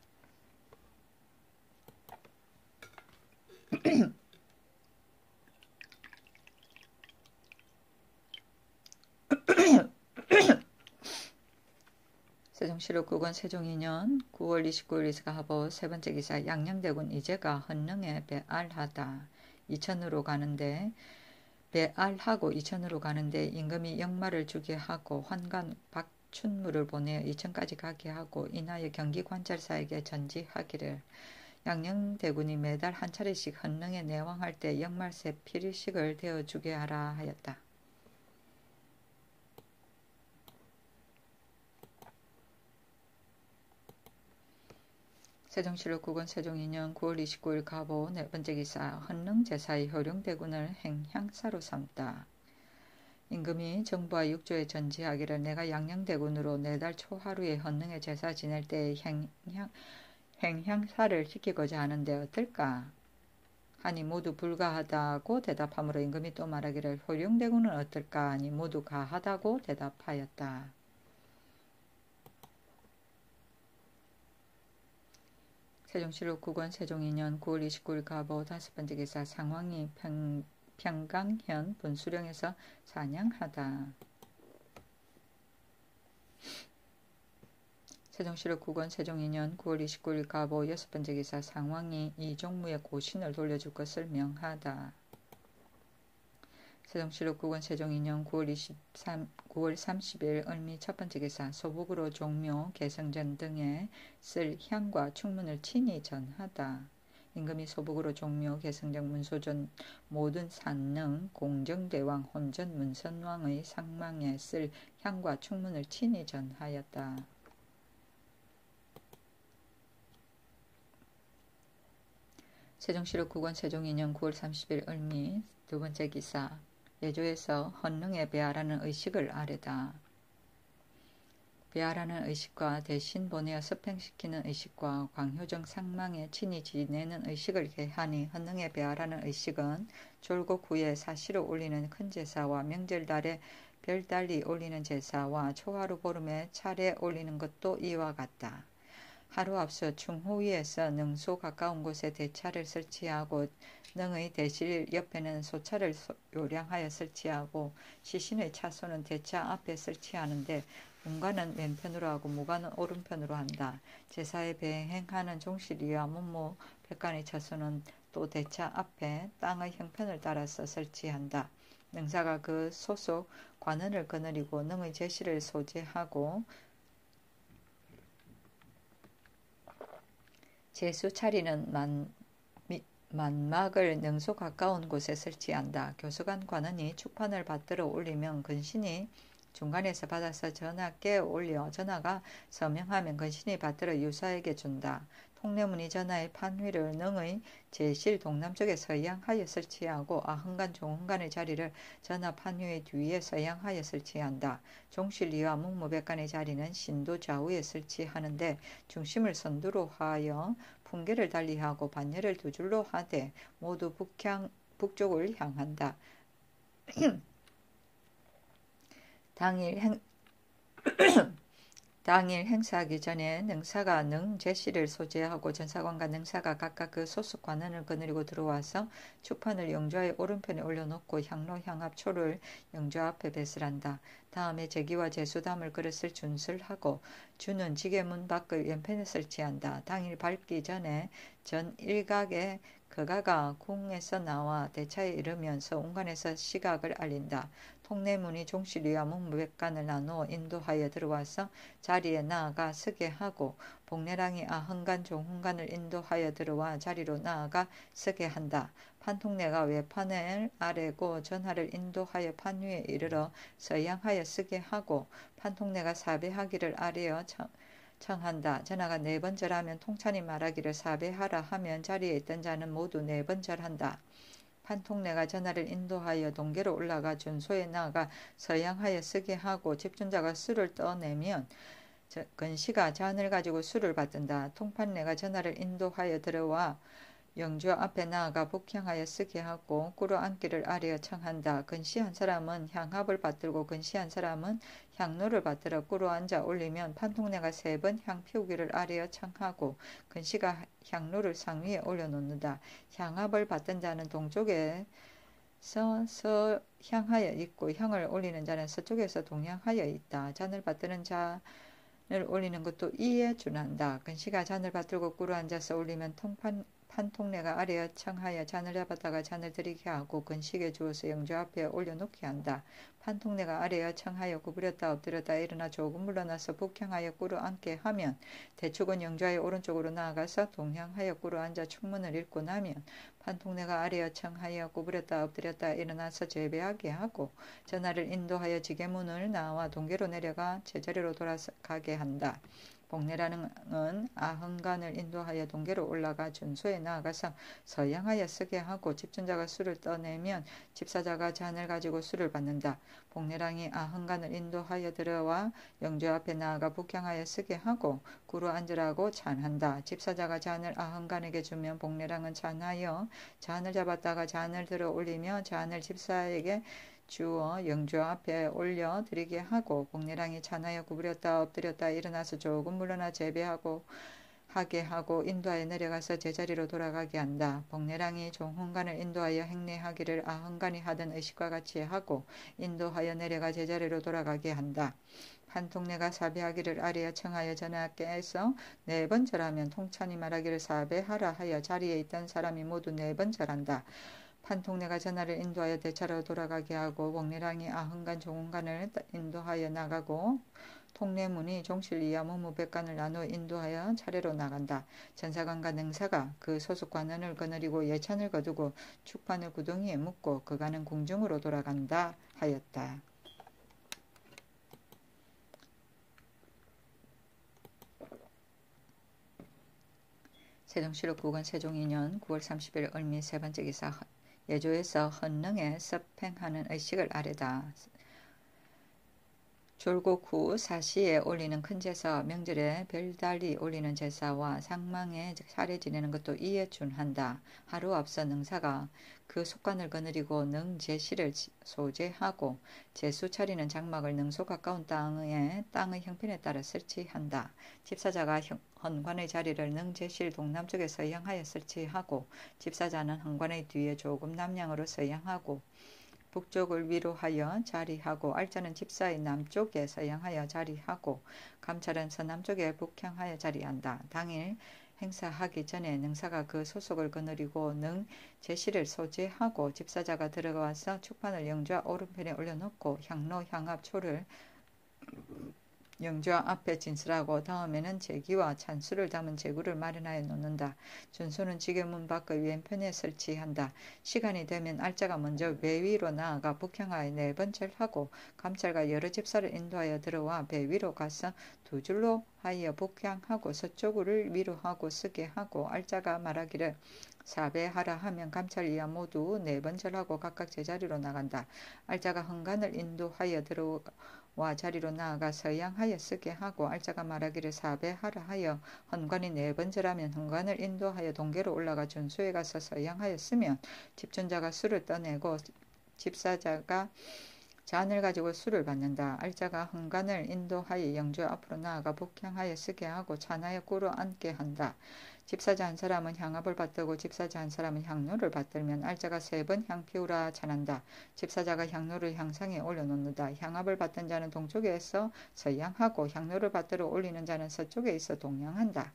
세종시록 9권 세종 2년 9월 29일 이사가 하보 세 번째 기사 양녕대군 이제가 헌능에 배알하다. 이천으로 가는데 배알하고 이천으로 가는데 임금이 역마를 주게 하고 환관 박춘무를 보내어 이천까지 가게 하고 인하여 경기관찰사에게 전지하기를 양녕대군이 매달 한 차례씩 헌능에 내왕할 때 역말세 필식을 되어주게 하라 하였다. 세종시록 9권 세종 2년 9월 29일 가보 네 번째 기사 헌능제사의 효령대군을 행향사로 삼다. 임금이 정부와 육조에 전지하기를 내가 양녕대군으로 내달 초하루에 헌능의 제사 지낼 때에 행향사를 시키고자 하는데 어떨까? 하니 모두 불가하다고 대답하므로 임금이 또 말하기를 효령대군은 어떨까? 하니 모두 가하다고 대답하였다. 세종시록 9권 세종 2년 9월 29일 가보 다섯 번째 기사 상황이 평강현 분수령에서 사냥하다. 세종시록 9권 세종 2년 9월 29일 가보 여섯 번째 기사 상황이 이종무의 고신을 돌려줄 것을 명하다. 세종시록 9권 세종 2년 9월 30일 을미 첫 번째 기사 소북으로 종묘 개성전 등에 쓸 향과 충문을 친히 전하다. 임금이 소북으로 종묘 개성전 문소전 모든 산능 공정대왕 혼전 문선왕의 상망에 쓸 향과 충문을 친히 전하였다. 세종시록 9권 세종 2년 9월 30일 을미 두 번째 기사 예조에서 헌능에 배하라는 의식을 아뢰다. 배하라는 의식과 대신 보내어 섭행시키는 의식과 광효정 상망에 친히 지내는 의식을 개하니 헌능에 배하라는 의식은 졸곡 후에 사시로 올리는 큰 제사와 명절날에 별달리 올리는 제사와 초하루 보름에 차례 올리는 것도 이와 같다. 하루 앞서 충호위에서 능소 가까운 곳에 대차를 설치하고 능의 대실 옆에는 소차를 요량하여 설치하고 시신의 차소는 대차 앞에 설치하는데 문관은 왼편으로 하고 무관은 오른편으로 한다. 제사에 배행하는 종실이와 문무 백관의 차소는 또 대차 앞에 땅의 형편을 따라서 설치한다. 능사가 그 소속 관원을 거느리고 능의 제시를 소재하고 제수 차리는 만막을 능소 가까운 곳에 설치한다. 교수관 관원이 축판을 받들어 올리면 근신이 중간에서 받아서 전하께 올려 전하가 서명하면 근신이 받들어 유사에게 준다. 통례문이 전하의 판위를 능의 제실 동남쪽에 서양하여 설치하고 아흥간 종흥간의 자리를 전하 판위의 뒤에 서양하여 설치한다. 종실리와 문무백관의 자리는 신도 좌우에 설치하는데 중심을 선두로 하여 풍계를 달리하고 반열을 두 줄로 하되 모두 북쪽을 향한다. 당일 행사하기 전에 능사가 능 제시를 소재하고 전사관과 능사가 각각 그 소속 관원을 거느리고 들어와서 축판을 영좌의 오른편에 올려놓고 향로 향합 초를 영좌 앞에 배설한다. 다음에 제기와 제수담을 그릇을 준설하고 주는 지게문 밖의 왼편에 설치한다. 당일 밝기 전에 전 일각에 그가가 궁에서 나와 대차에 이르면서 운관에서 시각을 알린다. 통례문이 종실이와 문무백관을 나누어 인도하여 들어와서 자리에 나아가 서게 하고 복례랑이 아흥간 종흥간을 인도하여 들어와 자리로 나아가 서게 한다. 판통례가 외판을 아래고 전하를 인도하여 판 위에 이르러 서양하여 서게 하고 판통례가 사배하기를 아래어 청한다. 전하가 네 번 절하면 통찬이 말하기를 사배하라 하면 자리에 있던 자는 모두 네 번 절한다. 판통내가 전하를 인도하여 동계로 올라가 준소에 나아가 서양하여 쓰게 하고 집준자가 술을 떠내면 근시가 잔을 가지고 술을 받든다. 통판내가 전하를 인도하여 들어와 영주 앞에 나아가 북향하여 쓰게 하고 꿇어 앉기를 아뢰어 청한다. 근시한 사람은 향합을 받들고 근시한 사람은 향로를 받들어 꿇어 앉아 올리면 판통내가 3번 향 피우기를 아뢰어 청하고 근시가 향로를 상 위에 올려놓는다. 향합을 받든 자는 동쪽에 서향하여 있고 향을 올리는 자는 서쪽에서 동향하여 있다. 잔을 받드는 잔을 올리는 것도 이에 준한다. 근시가 잔을 받들고 꿇어 앉아서 올리면 판통내가 아래에 청하여 잔을 잡았다가 잔을 들이게 하고 근식에 주어서 영주 앞에 올려놓게 한다. 판통내가 아래에 청하여 구부렸다 엎드렸다 일어나 조금 물러나서 북향하여 꿇어 앉게 하면 대축은 영주의 오른쪽으로 나아가서 동향하여 꿇어 앉아 축문을 읽고 나면 판통내가 아래에 청하여 구부렸다 엎드렸다 일어나서 제배하게 하고 전하를 인도하여 지게문을 나와 동계로 내려가 제자리로 돌아가게 한다. 복례라는 아흥간을 인도하여 동계로 올라가 준소에 나아가서 서양하여 쓰게 하고 집준자가 술을 떠내면 집사자가 잔을 가지고 술을 받는다. 복례랑이 아흥간을 인도하여 들어와 영주 앞에 나아가 북향하여 쓰게 하고 꿇어 앉으라고 찬한다. 집사자가 잔을 아흥간에게 주면 복례랑은 찬하여 잔을 잡았다가 잔을 들어 올리며 잔을 집사에게 주어 영주 앞에 올려 드리게 하고 복례랑이 찬하여 구부렸다 엎드렸다 일어나서 조금 물러나 제배하고 하게 하고 인도하여 내려가서 제자리로 돌아가게 한다. 복례랑이 종훈간을 인도하여 행례하기를 아흥간이 하던 의식과 같이 하고 인도하여 내려가 제자리로 돌아가게 한다. 판통내가 사배하기를 아뢰어 청하여 전하께서 4번 절하면 통찬이 말하기를 사배하라 하여 자리에 있던 사람이 모두 4번 절한다. 판통내가 전하를 인도하여 대차로 돌아가게 하고 복례랑이 아흥간 종훈간을 인도하여 나가고 통례문이 종실 이하 무무백관을 나누어 인도하여 차례로 나간다. 전사관과 능사가 그 소속관원을 거느리고 예찬을 거두고 축판을 구덩이에 묻고 그가는 궁중으로 돌아간다 하였다. 세종실록 9권 세종 2년 9월 30일 을미 세 번째 기사 예조에서 헌능에 섭행하는 의식을 아뢰다. 졸곡 후 사시에 올리는 큰 제사, 명절에 별달리 올리는 제사와 상망에 차례 지내는 것도 이에 준한다. 하루 앞서 능사가 그 속관을 거느리고 능제시를 소재하고 제수 차리는 장막을 능소 가까운 땅의 형편에 따라 설치한다. 집사자가 헌관의 자리를 능제실 동남쪽에 서향하여 설치하고 집사자는 헌관의 뒤에 조금 남향으로 서향하고 북쪽을 위로하여 자리하고 알자는 집사의 남쪽에 서향하여 자리하고 감찰은 서남쪽에 북향하여 자리한다. 당일 행사하기 전에 능사가 그 소속을 거느리고 제시를 소재하고 집사자가 들어가서 축판을 영주와 오른편에 올려놓고 향로, 향합, 초를 영주와 앞에 진술하고 다음에는 제기와 찬수를 담은 제구를 마련하여 놓는다. 준수는 지게문 밖의 왼편에 설치한다. 시간이 되면 알자가 먼저 배 위로 나아가 북향하여 4번 절하고 감찰과 여러 집사를 인도하여 들어와 배 위로 가서 2줄로 하여 북향하고 서쪽을 위로하고 쓰게 하고 알자가 말하기를 사배하라 하면 감찰 이하 모두 4번 절하고 각각 제자리로 나간다. 알자가 헌간을 인도하여 들어와 자리로 나아가 서양하여 쓰게 하고 알자가 말하기를 사배하라 하여 헌관이 4번 절하면 헌관을 인도하여 동계로 올라가 준수에 가서 서양하여 쓰면 집준자가 술을 떠내고 집사자가 잔을 가지고 술을 받는다. 알자가 헌관을 인도하여 영주 앞으로 나아가 북향하여 쓰게 하고 찬하여 꿇어 앉게 한다. 집사자 한 사람은 향합을 받들고 집사자 한 사람은 향로를 받들면 알자가 3번 향 피우라 찬한다. 집사자가 향로를 향상에 올려놓는다. 향합을 받던 자는 동쪽에서 서양하고 향로를 받들어 올리는 자는 서쪽에 있어 동양한다.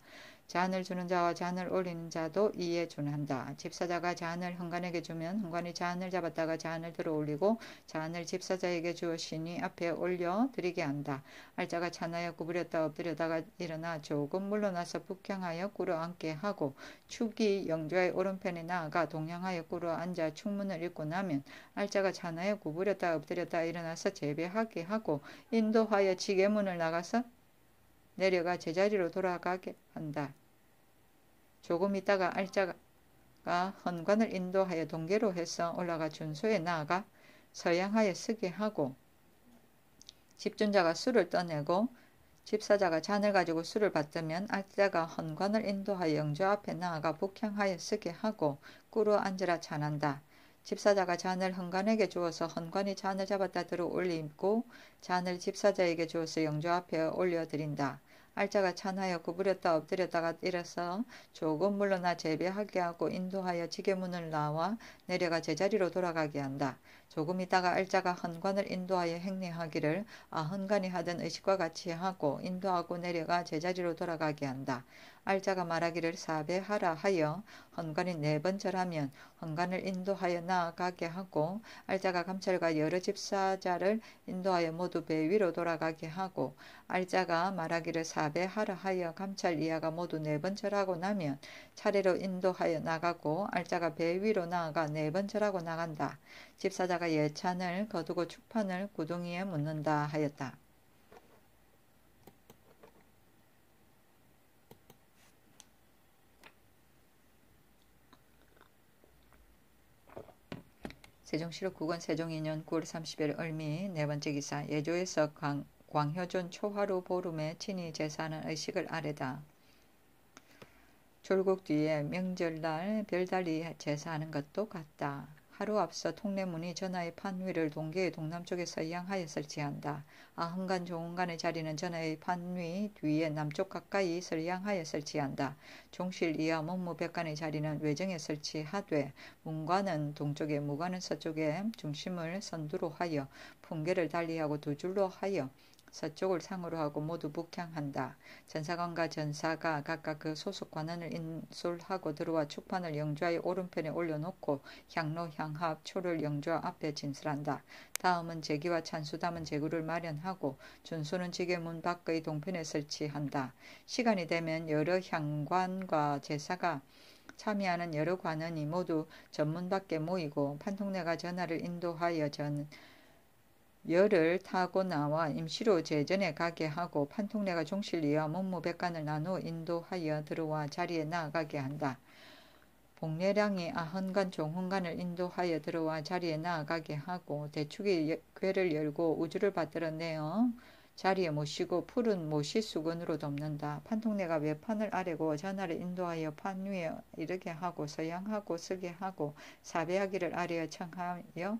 잔을 주는 자와 잔을 올리는 자도 이에 준한다. 집사자가 잔을 헌관에게 주면 헌관이 잔을 잡았다가 잔을 들어 올리고 잔을 집사자에게 주어 신이 앞에 올려 드리게 한다. 알자가 찬하여 구부렸다 엎드려다가 일어나 조금 물러나서 북향하여 꿇어 앉게 하고 축이 영주의 오른편에 나아가 동향하여 꿇어 앉아 축문을 읽고 나면 알자가 찬하여 구부렸다 엎드렸다 일어나서 제배하게 하고 인도하여 지게문을 나가서 내려가 제자리로 돌아가게 한다. 조금 있다가 알자가 헌관을 인도하여 동계로 해서 올라가 준소에 나아가 서양하여 서게 하고 집준자가 술을 떠내고 집사자가 잔을 가지고 술을 받으면 알자가 헌관을 인도하여 영주 앞에 나아가 북향하여 서게 하고 꿇어 앉으라 찬한다. 집사자가 잔을 헌관에게 주어서 헌관이 잔을 잡았다 들어 올리고 잔을 집사자에게 주어서 영주 앞에 올려드린다. 알자가 찬하여 구부렸다 엎드렸다가 일어서 조금 물러나 재배하게 하고 인도하여 지게문을 나와 내려가 제자리로 돌아가게 한다. 조금 있다가 알자가 헌관을 인도하여 행례하기를 헌관이 하던 의식과 같이 하고 인도하고 내려가 제자리로 돌아가게 한다. 알자가 말하기를 사배하라 하여 헌관이 4번 절하면 헌관을 인도하여 나아가게 하고 알자가 감찰과 여러 집사자를 인도하여 모두 배 위로 돌아가게 하고 알자가 말하기를 사배하라 하여 감찰 이하가 모두 4번 절하고 나면 차례로 인도하여 나가고 알자가 배 위로 나아가 4번 절하고 나간다. 집사자가 예찬을 거두고 축판을 구덩이에 묻는다 하였다. 세종시록 9권 세종 2년 9월 30일 을미 4번째 기사 예조에서 광효존 초하루 보름에 친히 제사하는 의식을 아래다. 졸국 뒤에 명절날 별달리 제사하는 것도 같다. 하루 앞서 통례문이 전하의 판위를 동계의 동남쪽에 서양하여 설치한다. 헌관 종훈관의 자리는 전하의 판위 뒤에 남쪽 가까이 서양하여 설치한다. 종실 이하 문무백관의 자리는 외정에 설치하되 문관은 동쪽에 무관은 서쪽에 중심을 선두로 하여 품계를 달리하고 두 줄로 하여 서쪽을 상으로 하고 모두 북향한다. 전사관과 전사가 각각 그 소속 관원을 인솔하고 들어와 축판을 영주의 오른편에 올려놓고 향로, 향합, 초를 영주 앞에 진술한다. 다음은 제기와 찬수 담은 제구를 마련하고 준소는 지게문 밖의 동편에 설치한다. 시간이 되면 여러 향관과 제사가 참여하는 여러 관원이 모두 전문 밖에 모이고 판통내가 전하를 인도하여 열을 타고 나와 임시로 제전에 가게 하고 판통내가 종실이와 문무백관을 나누어 인도하여 들어와 자리에 나아가게 한다. 복례량이 헌관 종훈관을 인도하여 들어와 자리에 나아가게 하고 대축이 궤를 열고 우주를 받들어내어 자리에 모시고 푸른 모시수건으로 덮는다. 판통내가 외판을 아래고 전하를 인도하여 판 위에 이르게 하고 서양하고 서게 하고 사배하기를 아래어 청하여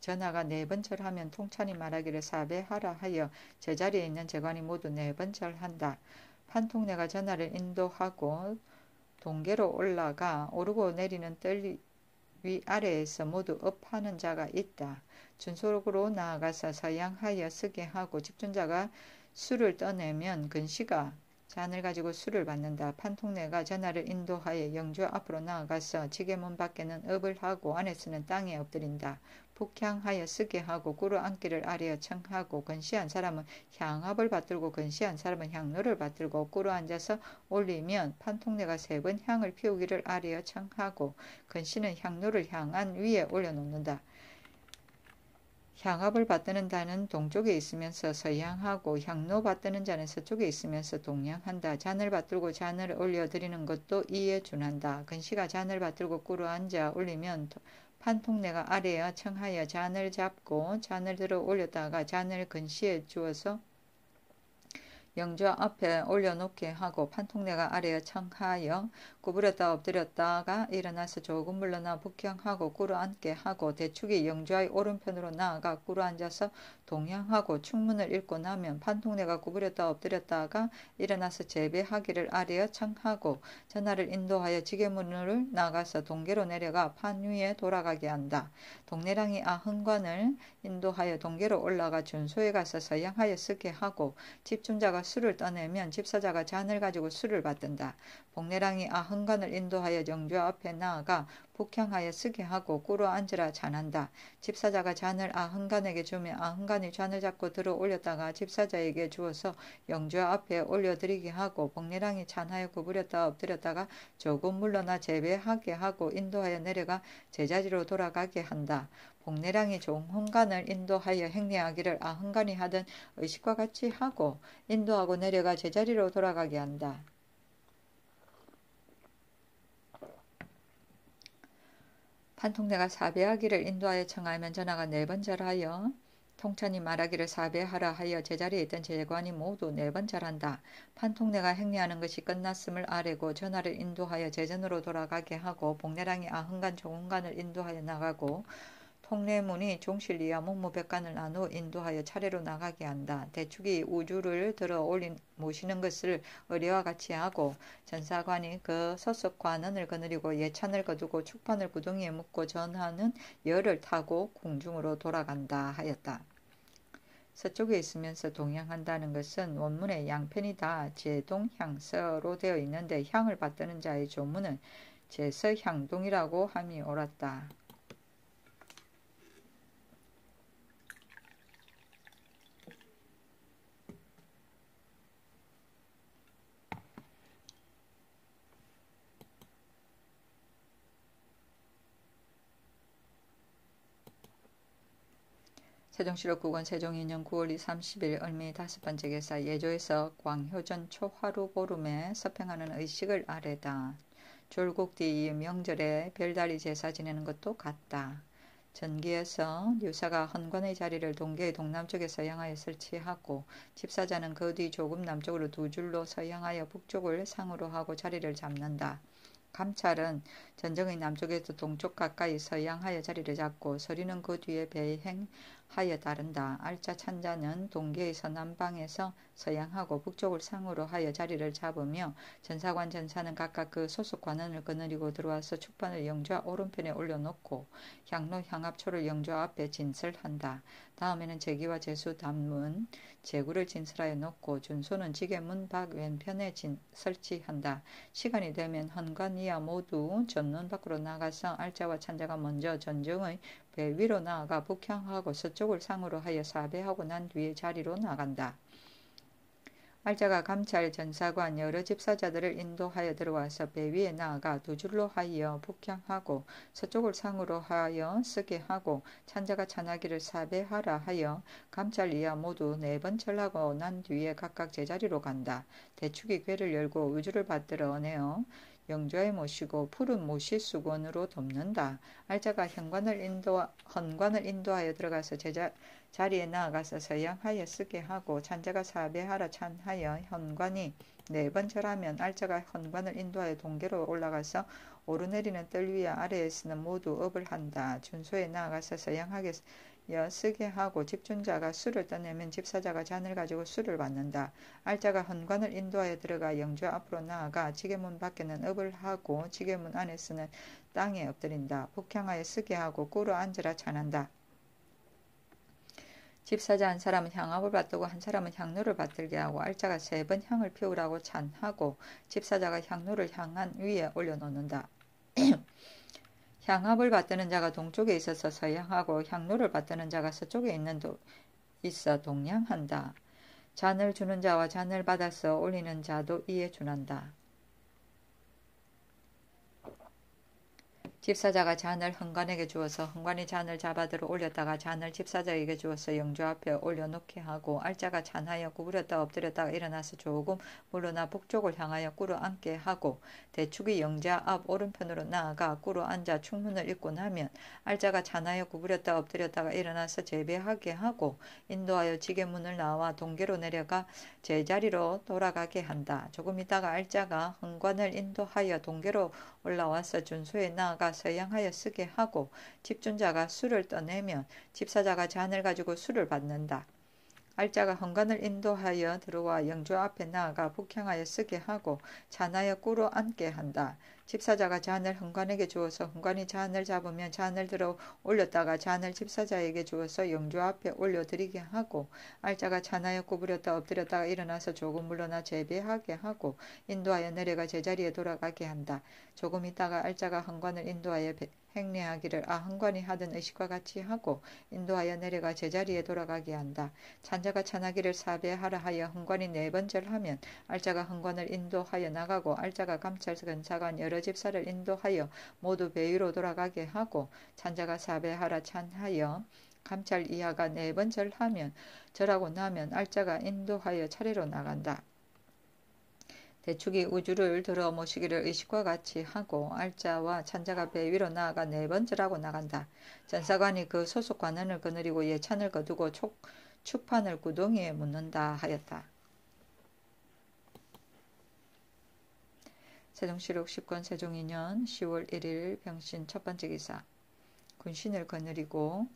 전하가 4번 절하면 통찬이 말하기를 사배하라 하여 제자리에 있는 제관이 모두 4번 절한다. 판통내가 전하를 인도하고 동계로 올라가 오르고 내리는 뜰 위아래에서 모두 업하는 자가 있다. 준소로 나아가서 서양하여 서게 하고 집준자가 술을 떠내면 근시가 잔을 가지고 술을 받는다. 판통내가 전하를 인도하여 영주 앞으로 나아가서 지게문 밖에는 업을 하고 안에서는 땅에 엎드린다. 북향하여 서게 하고 꿇어 앉기를 아래어 청하고 근시한 사람은 향압을 받들고 근시한 사람은 향로를 받들고 꿇어 앉아서 올리면 판통내가 3번 향을 피우기를 아래어 청하고 근시는 향로를 향한 위에 올려놓는다. 향압을 받드는 자는 동쪽에 있으면서 서양하고 향로 받드는 자는 서쪽에 있으면서 동양한다. 잔을 받들고 잔을 올려드리는 것도 이에 준한다. 근시가 잔을 받들고 꿇어 앉아 올리면 판통내가 아래에 청하여 잔을 잡고 잔을 들어 올렸다가 잔을 근시에 주어서 영주 앞에 올려놓게 하고 판통내가 아래에 청하여 구부렸다 엎드렸다가 일어나서 조금 물러나 북향하고 꿇어 앉게 하고 대축이 영주의 오른편으로 나아가 꿇어 앉아서 동양하고 축문을 읽고 나면 판통내가 구부렸다 엎드렸다가 일어나서 재배하기를 아래에 청하고 전하를 인도하여 지게문으로 나가서 동계로 내려가 판 위에 돌아가게 한다. 동내랑이 헌관을 인도하여 동계로 올라가 준소에 가서 서양하여 서게 하고 집준자가 술을 떠내면 집사자가 잔을 가지고 술을 받든다. 복례랑이 헌관을 인도하여 영주 앞에 나아가 북향하여 서게 하고 꿇어 앉으라 찬한다. 집사자가 잔을 헌관에게 주면 헌관이 잔을 잡고 들어 올렸다가 집사자에게 주어서 영주 앞에 올려드리게 하고 복례랑이 찬하여 구부렸다 엎드렸다가 조금 물러나 재배하게 하고 인도하여 내려가 제자리로 돌아가게 한다. 복례랑이 종헌관을 인도하여 행례하기를 헌관이 하던 의식과 같이 하고 인도하고 내려가 제자리로 돌아가게 한다. 판통내가 사배하기를 인도하여 청하면 전하가 4번 절하여 통천이 말하기를 사배하라 하여 제자리에 있던 제관이 모두 4번 절한다. 판통내가 행례하는 것이 끝났음을 아뢰고 전하를 인도하여 제전으로 돌아가게 하고 복내랑이 아흥간 조흥간을 인도하여 나가고 통례문이 종실리와 문무백관을 나누어 인도하여 차례로 나가게 한다. 대축이 우주를 들어 모시는 것을 의례와 같이 하고 전사관이 그 서석관원을 거느리고 예찬을 거두고 축판을 구덩이에 묶고 전하는 열을 타고 궁중으로 돌아간다 하였다. 서쪽에 있으면서 동향한다는 것은 원문의 양편이다 제동향서로 되어 있는데 향을 받드는 자의 조문은 제서향동이라고 함이 옳았다. 세종시록 9권 세종 2년 9월 30일 을미 5번째 계사 예조에서 광효전 초하루 보름에 서평하는 의식을 아래다. 졸국 뒤 명절에 별다리 제사 지내는 것도 같다. 전기에서 유사가 헌관의 자리를 동계의 동남쪽에 서향하여 설치하고 집사자는 그 뒤 조금 남쪽으로 2줄로 서향하여 북쪽을 상으로 하고 자리를 잡는다. 감찰은 전정의 남쪽에서 동쪽 가까이 서향하여 자리를 잡고 서리는 그 뒤에 배행하여 따른다. 알짜 찬자는 동계의 서남방에서 서향하고 북쪽을 상으로 하여 자리를 잡으며 전사관 전사는 각각 그 소속 관원을 거느리고 들어와서 축판을 영좌 오른편에 올려놓고 향로 향합초를 영좌 앞에 진설한다. 다음에는 제기와 제수 담문 제구를 진설하여 놓고 준소는 지게문 밖 왼편에 설치한다. 시간이 되면 헌관이야 모두 전문 밖으로 나가서 알짜와 찬자가 먼저 전정의 배 위로 나아가 북향하고 서쪽을 상으로 하여 사배하고 난 뒤에 자리로 나간다. 알짜가 감찰 전사관 여러 집사자들을 인도하여 들어와서 배 위에 나아가 2줄로 하여 북향하고 서쪽을 상으로 하여 쓰게 하고 찬자가 찬하기를 사배하라 하여 감찰 이하 모두 4번 절하고 난 뒤에 각각 제자리로 간다. 대축이 궤를 열고 의주를 받들어 내어 영좌에 모시고 푸른 모시수건으로 덮는다. 알짜가 헌관을 인도하여 들어가서 자리에 나아가서 서양하여 쓰게 하고 찬자가 사배하라 찬하여 헌관이 4번 절하면 알짜가 헌관을 인도하여 동계로 올라가서 오르내리는 뜰 위와 아래에서는 모두 업을 한다. 준소에 나아가서 서양하게 쓰게 하고 집준자가 술을 떠내면 집사자가 잔을 가지고 술을 받는다. 알짜가 헌관을 인도하여 들어가 영주 앞으로 나아가 지게문 밖에는 업을 하고 지게문 안에서는 땅에 엎드린다. 북향하여 쓰게 하고 꿇어 앉으라 찬한다. 집사자 한 사람은 향압을 받들고 한 사람은 향로를 받들게 하고 알짜가 3번 향을 피우라고 찬하고 집사자가 향로를 향한 위에 올려놓는다. 향압을 받드는 자가 동쪽에 있어서 서향하고 향로를 받드는 자가 서쪽에 있어 동양한다. 잔을 주는 자와 잔을 받아서 올리는 자도 이에 준한다. 집사자가 잔을 헌관에게 주어서 헌관이 잔을 잡아들어 올렸다가 잔을 집사자에게 주어서 영주 앞에 올려놓게 하고 알짜가 찬하여 구부렸다 엎드렸다가 일어나서 조금 물러나 북쪽을 향하여 꿇어 앉게 하고 대축이 영자 앞 오른편으로 나아가 꿇어 앉아 축문을 잇고 나면 알짜가 찬하여 구부렸다 엎드렸다가 일어나서 재배하게 하고 인도하여 지게문을 나와 동계로 내려가 제자리로 돌아가게 한다. 조금 있다가 알짜가 헌관을 인도하여 동계로 올라와서 준소에 나아가 서양하여 쓰게 하고 집준자가 술을 떠내면 집사자가 잔을 가지고 술을 받는다. 알짜가 헌관을 인도하여 들어와 영주 앞에 나아가 북향하여 쓰게 하고 잔하여 꿇어 앉게 한다. 집사자가 잔을 헌관에게 주어서 헌관이 잔을 잡으면 잔을 들어 올렸다가 잔을 집사자에게 주어서 영주 앞에 올려드리게 하고 알짜가 잔하여 구부렸다 엎드렸다가 일어나서 조금 물러나 재배하게 하고 인도하여 내려가 제자리에 돌아가게 한다. 조금 있다가 알짜가 헌관을 인도하여 행례하기를 헌관이 하던 의식과 같이 하고 인도하여 내려가 제자리에 돌아가게 한다. 찬자가 찬하기를 사배하라 하여 헌관이 4번 절하면 알짜가 헌관을 인도하여 나가고 알짜가 감찰 근사관 여러 집사를 인도하여 모두 배 위로 돌아가게 하고 찬자가 사배하라 찬하여 감찰 이하가 4번 절하면 절하고 나면 알짜가 인도하여 차례로 나간다. 대축이 우주를 들어 모시기를 의식과 같이 하고 알자와 찬자가 배 위로 나아가 네 번째라고 나간다. 전사관이 그 소속 관원을 거느리고 예찬을 거두고 축판을 구덩이에 묻는다 하였다. 세종시록 10권 세종 2년 10월 1일 병신 첫 번째 기사. 군신을 거느리고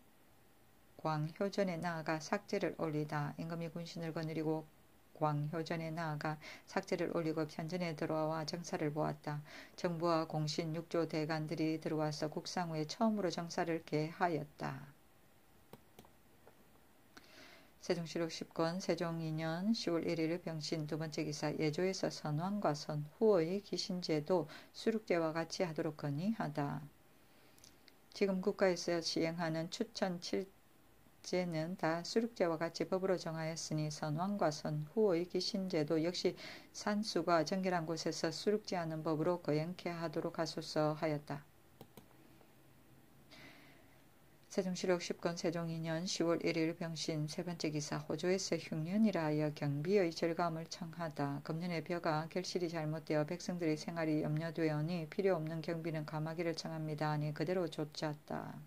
광효전에 나아가 삭제를 올리다. 임금이 군신을 거느리고 광효전에 나아가 삭제를 올리고 편전에 들어와 정사를 보았다. 정부와 공신 6조 대관들이 들어와서 국상 후에 처음으로 정사를 개하였다. 세종시록 10권 세종 2년 10월 1일 병신 두 번째 기사. 예조에서 선왕과 선후의 기신제도 수륙제와 같이 하도록 건의하다. 지금 국가에서 시행하는 추천 7제는 다 수륙제와 같이 법으로 정하였으니 선왕과 선후의 기신제도 역시 산수가 정결한 곳에서 수륙지 않은 법으로 거행케 하도록 하소서 하였다. 세종시록 10권 세종 2년 10월 1일 병신 세 번째 기사. 호조에서 흉년이라 하여 경비의 절감을 청하다. 금년의 벼가 결실이 잘못되어 백성들의 생활이 염려되오니 필요 없는 경비는 감하기를 청합니다. 아니 그대로 좇았다.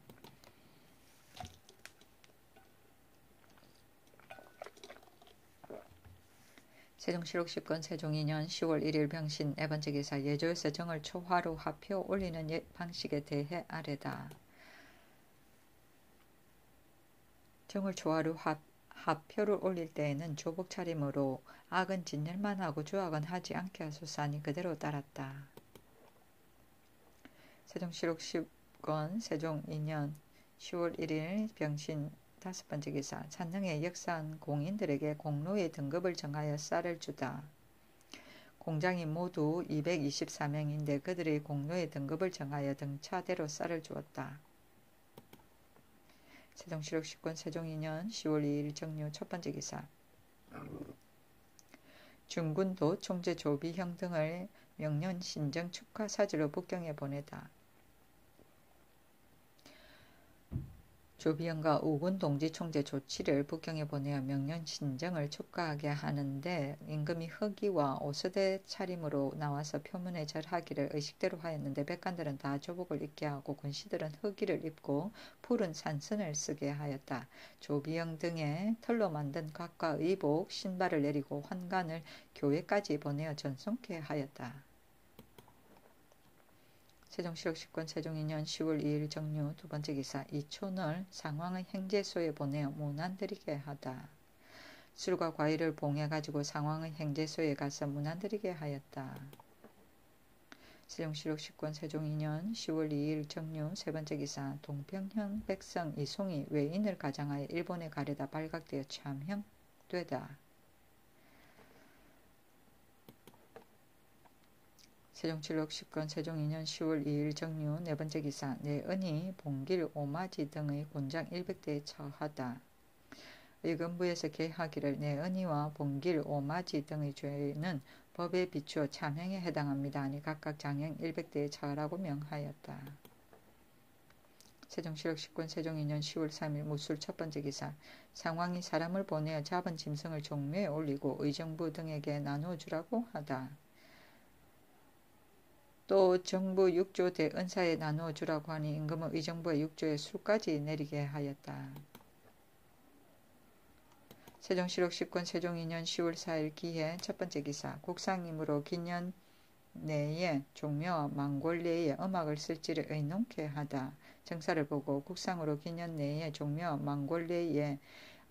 세종시록 10권 세종 2년 10월 1일 병신 네 번째 기사. 예조에서 정을 초화로 화표 올리는 방식에 대해 아래다. 정을 초하루 하표를 올릴 때에는 조복 차림으로 악은 진열만 하고 주악은 하지 않게 하소서 하니 그대로 따랐다. 세종시록 10권 세종 2년 10월 1일 병신 다섯 번째 기사. 산능에 역사한 공인들에게 공로의 등급을 정하여 쌀을 주다. 공장이 모두 224명인데 그들의 공로의 등급을 정하여 등차대로 쌀을 주었다. 세종시록 10권 세종 2년 10월 2일 정유 첫 번째 기사. 중군도 총재 조비형 등을 명년 신정 축하 사지로 북경에 보내다. 조비형과 우군 동지 총재 조치를 북경에 보내어 명년 신정을 축하하게 하는데 임금이 허기와 오서대 차림으로 나와서 표문에 절하기를 의식대로 하였는데 백관들은 다 조복을 입게 하고 군시들은 허기를 입고 푸른 산선을 쓰게 하였다. 조비형 등의 털로 만든 각과 의복, 신발을 내리고 환관을 교회까지 보내어 전송케 하였다. 세종시록 10권 세종 2년 10월 2일 정유 두 번째 기사. 이촌을 상왕의 행제소에 보내어 문안드리게 하다. 술과 과일을 봉해가지고 상왕의 행제소에 가서 문안드리게 하였다. 세종시록 10권 세종 2년 10월 2일 정유 세 번째 기사. 동평형 백성 이송이 외인을 가장하여 일본에 가려다 발각되어 참형되다. 세종시록 10권 세종 2년 10월 2일 정유 네 번째 기사. 내은이 봉길 오마지 등의 곤장 100대에 처하다. 의금부에서 개하기를 내은이와 봉길 오마지 등의 죄는 법에 비추어 참형에 해당합니다. 아니 각각 장형 100대에 처하라고 명하였다. 세종시록 10권 세종 2년 10월 3일 무술 첫 번째 기사. 상왕이 사람을 보내어 잡은 짐승을 종묘에 올리고 의정부 등에게 나누어주라고 하다. 또 정부 6조 대은사에 나누어 주라고 하니 임금은 의정부의 6조에 술까지 내리게 하였다. 세종시록 10권 세종 2년 10월 4일 기해 첫 번째 기사. 국상이므로 기년 내에 종묘와 망골례에 음악을 쓸지를 의논케 하다. 정사를 보고 국상으로 기년 내에 종묘와 망골례에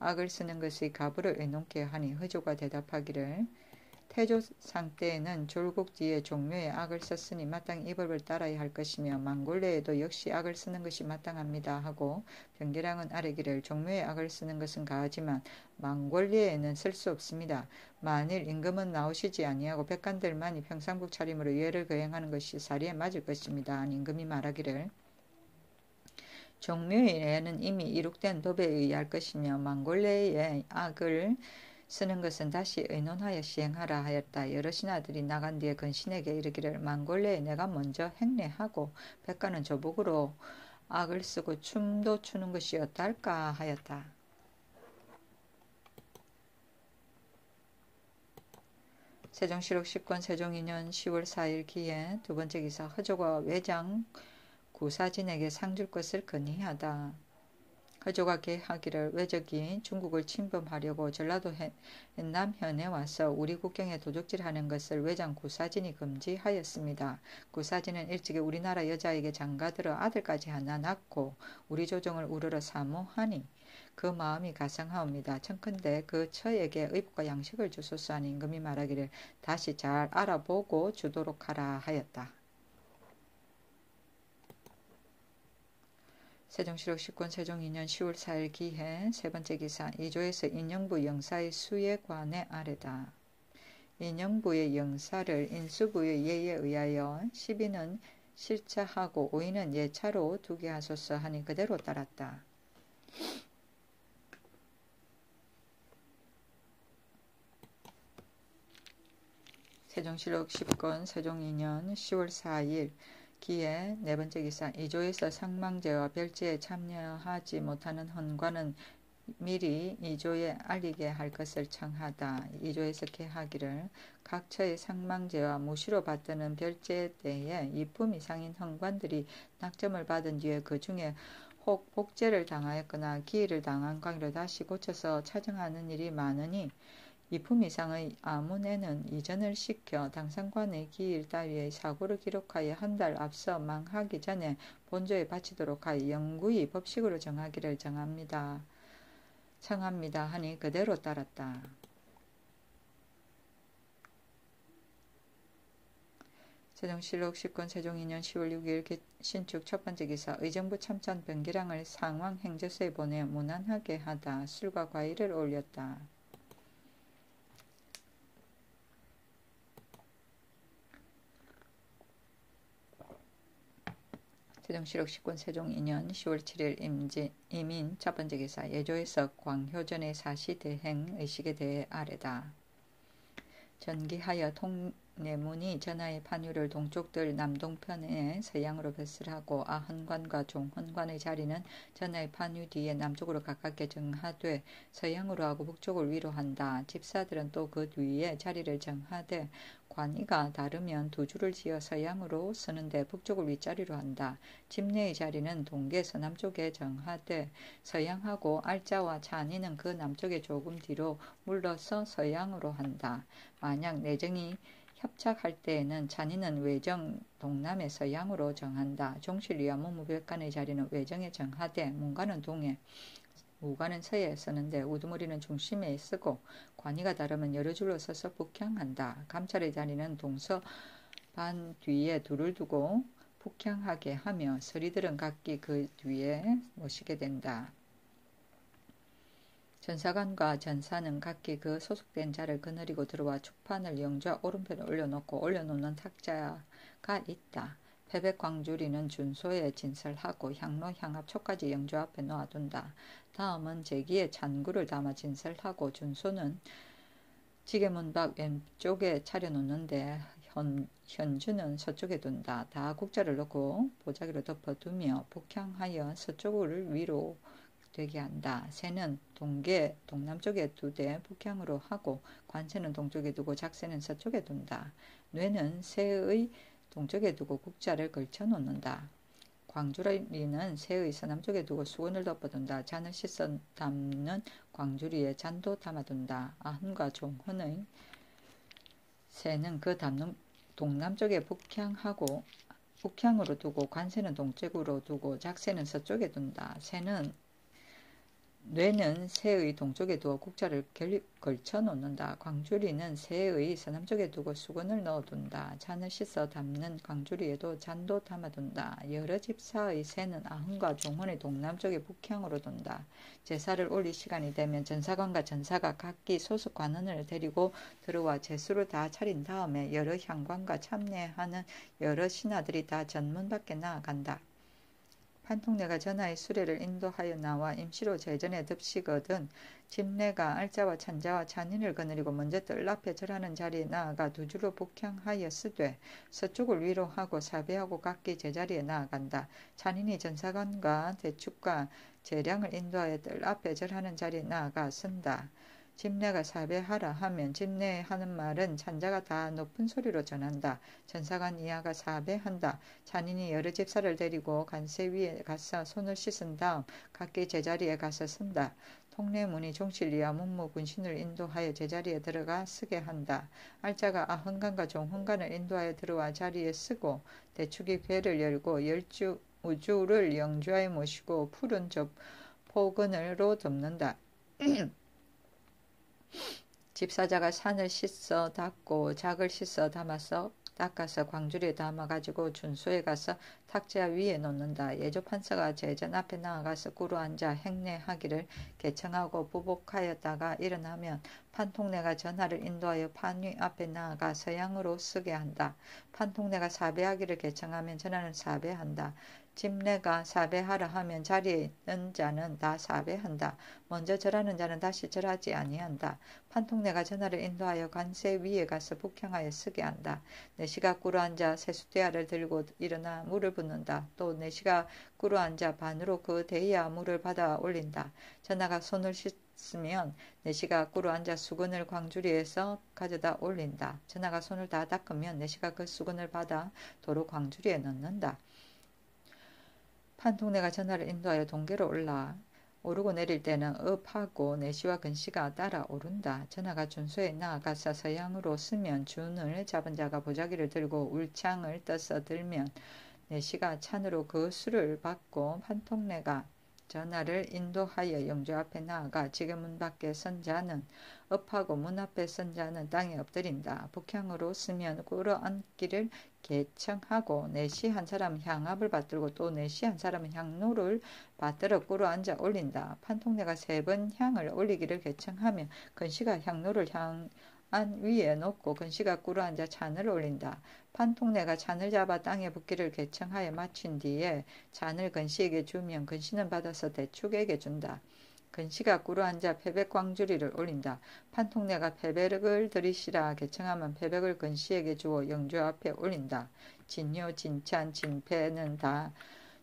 악을 쓰는 것의 가부를 의논케 하니 허조가 대답하기를 태조상 때에는 졸국 뒤에 종묘에 악을 썼으니 마땅히 이 법을 따라야 할 것이며 망골례에도 역시 악을 쓰는 것이 마땅합니다 하고 병계량은 아뢰기를 종묘에 악을 쓰는 것은 가하지만 망골례에는 쓸 수 없습니다. 만일 임금은 나오시지 아니하고 백관들만이 평상복 차림으로 예를 거행하는 것이 사리에 맞을 것입니다. 아니 임금이 말하기를 종묘에는 이미 이룩된 법에 의할 것이며 망골례에 악을 쓰는 것은 다시 의논하여 시행하라 하였다. 여러 신하들이 나간 뒤에 근신에게 이르기를 망골례에 내가 먼저 행례하고 백관은 조복으로 악을 쓰고 춤도 추는 것이 어떨까 하였다. 세종시록 10권 세종 2년 10월 4일 기에 두 번째 기사 허조가 외장 구사진에게 상 줄 것을 건의하다. 허조가 계하기를 외적이 중국을 침범하려고 전라도 남현에 와서 우리 국경에 도적질하는 것을 외장 구사진이 금지하였습니다. 구사진은 일찍이 우리나라 여자에게 장가들어 아들까지 하나 낳고 우리 조정을 우러러 사모하니 그 마음이 가상하옵니다. 청컨대 그 처에게 의복과 양식을 주소서 하니 임금이 말하기를 다시 잘 알아보고 주도록 하라 하였다. 세종시록 10권 세종 2년 10월 4일 기해 세 번째 기사 이조에서 인영부 영사의 수에 관해 아래다. 인영부의 영사를 인수부의 예에 의하여 10인은 실차하고 5인은 예차로 두게 하소서 하니 그대로 따랐다. 세종시록 10권 세종 2년 10월 4일 기에 네 번째 기사 이조에서 상망제와 별제에 참여하지 못하는 헌관은 미리 이조에 알리게 할 것을 청하다. 이조에서 계하기를 각처의 상망제와 무시로 받드는 별제에 대해 2품 이상인 헌관들이 낙점을 받은 뒤에 그 중에 혹 복제를 당하였거나 기일을 당한 관계로 다시 고쳐서 차정하는 일이 많으니 2품 이상의 아문에는 이전을 시켜 당상관의 기일 따위의 사고를 기록하여 한 달 앞서 망하기 전에 본조에 바치도록 하여 영구히 법식으로 정하기를 청합니다 하니 그대로 따랐다. 세종시록 10권 세종 2년 10월 6일 신축 첫 번째 기사 의정부 참찬 변기량을 상왕 행제소에 보내 무난하게 하다. 술과 과일을 올렸다. 세종시록 10권 세종 2년 10월 7일 이민 첫 번째 기사 예조에서 광효전의 사시대행 의식에 대해 아래다. 전기하여 통례문이 전하의 판유를 동쪽들 남동편에 서양으로 뱃을하고 아헌관과 종헌관의 자리는 전하의 판유 뒤에 남쪽으로 가깝게 정하되 서양으로 하고 북쪽을 위로 한다. 집사들은 또 그 뒤에 자리를 정하되 관이가 다르면 두 줄을 지어 서양으로 서는데 북쪽을 윗자리로 한다. 집내의 자리는 동계 서남쪽에 정하되 서양하고 알자와 잔이는 그 남쪽에 조금 뒤로 물러서 서양으로 한다. 만약 내정이 협착할 때에는 잔이는 외정 동남에 서양으로 정한다. 종실위와 문무백관의 자리는 외정에 정하되 문관은 동에 우관은 서에 서는데 우두머리는 중심에 쓰고 관이가 다르면 여러 줄로 서서 북향한다. 감찰의 자리는 동서 반 뒤에 둘을 두고 북향하게 하며 서리들은 각기 그 뒤에 모시게 된다. 전사관과 전사는 각기 그 소속된 자를 거느리고 들어와 축판을 영좌 오른편에 올려놓고 올려놓는 탁자가 있다. 패백광주리는 준소에 진설하고 향로, 향합, 촉까지 영주 앞에 놓아둔다. 다음은 제기에 잔구를 담아 진설하고 준소는 지게문 밖 왼쪽에 차려놓는데 현주는 서쪽에 둔다. 다 국자를 넣고 보자기로 덮어두며 북향하여 서쪽을 위로 되게 한다. 새는 동계 동남쪽에 두되 북향으로 하고 관새는 동쪽에 두고 작새는 서쪽에 둔다. 뇌는 새의 동쪽에 두고 국자를 걸쳐 놓는다. 광주리는 새의 서남쪽에 두고 수건을 덮어둔다. 잔을 씻어 담는 광주리에 잔도 담아둔다. 아흔과 종헌의 새는 그 담는 동남쪽에 북향으로 두고 관새는 동쪽으로 두고 작새는 서쪽에 둔다. 뇌는 새의 동쪽에 두어 국자를 걸쳐 놓는다. 광주리는 새의 서남쪽에 두고 수건을 넣어둔다. 잔을 씻어 담는 광주리에도 잔도 담아둔다. 여러 집사의 새는 아흔과 종헌의 동남쪽에 북향으로 둔다. 제사를 올릴 시간이 되면 전사관과 전사가 각기 소속 관원을 데리고 들어와 제수를 다 차린 다음에 여러 향관과 참례하는 여러 신하들이 다 전문 밖에 나아간다. 판통내가 전하의 수레를 인도하여 나와 임시로 제전에 듭시거든 집내가 알자와 찬자와 찬인을 거느리고 먼저 뜰 앞에 절하는 자리에 나아가 두 줄로 북향하여 쓰되 서쪽을 위로 하고 사배하고 각기 제자리에 나아간다. 찬인이 전사관과 대축과 재량을 인도하여 뜰 앞에 절하는 자리에 나아가 쓴다. 집내가 사배하라 하면 집내에 하는 말은 잔자가 다 높은 소리로 전한다. 전사관 이하가 사배한다. 잔인이 여러 집사를 데리고 간세 위에 가서 손을 씻은 다음 각기 제자리에 가서 쓴다. 통례문이 종실이와 문무 군신을 인도하여 제자리에 들어가 쓰게 한다. 알자가 아흥간과 종흥간을 인도하여 들어와 자리에 쓰고 대축이 궤를 열고 열주 우주를 영주하에 모시고 푸른 포근으로 덮는다. 집사자가 산을 씻어 닦고 작을 씻어 담아서 닦아서 광주리에 담아가지고 준소에 가서 탁자 위에 놓는다. 예조 판서가 제전 앞에 나아가서 꿇어 앉아 행례하기를 개청하고 부복하였다가 일어나면 판통내가 전하를 인도하여 판위 앞에 나아가 서양으로 쓰게 한다. 판통내가 사배하기를 개청하면 전하는 사배한다. 집내가 사배하라 하면 자리에 있는 자는 다 사배한다. 먼저 절하는 자는 다시 절하지 아니한다. 판통내가 전하를 인도하여 관세 위에 가서 북향하여 쓰게 한다. 내시가 꿇어 앉아 세숫대야를 들고 일어나 물을 붓는다. 또 내시가 꿇어 앉아 반으로 그 대야 물을 받아 올린다. 전하가 손을 씻으면 내시가 꿇어 앉아 수건을 광주리에서 가져다 올린다. 전하가 손을 다 닦으면 내시가 그 수건을 받아 도로 광주리에 넣는다. 판통내가 전하를 인도하여 동계로 오르고 내릴 때는 업하고 내시와 근시가 따라 오른다. 전하가 준소에 나아가서 서양으로 쓰면 준을 잡은 자가 보자기를 들고 울창을 떠서 들면 내시가 찬으로 그 수를 받고 판통내가 전하를 인도하여 영주 앞에 나아가 지금 문 밖에 선 자는 업하고 문 앞에 선 자는 땅에 엎드린다. 북향으로 쓰면 꿇어 앉기를 개청하고 내시 한 사람은 향압을 받들고 또 내시 한 사람은 향로를 받들어 꿇어 앉아 올린다. 판통내가 3번 향을 올리기를 개청하면 근시가 향로를 향안 위에 놓고 근시가 꿇어 앉아 잔을 올린다. 판통내가 잔을 잡아 땅에 붓기를 개청하여 마친 뒤에 잔을 근시에게 주면 근시는 받아서 대축에게 준다. 근시가 꿇어 앉아 패백광주리를 올린다. 판통내가 패백을 들이시라 개청하면 패백을 근시에게 주어 영주 앞에 올린다. 진요, 진찬, 진패는 다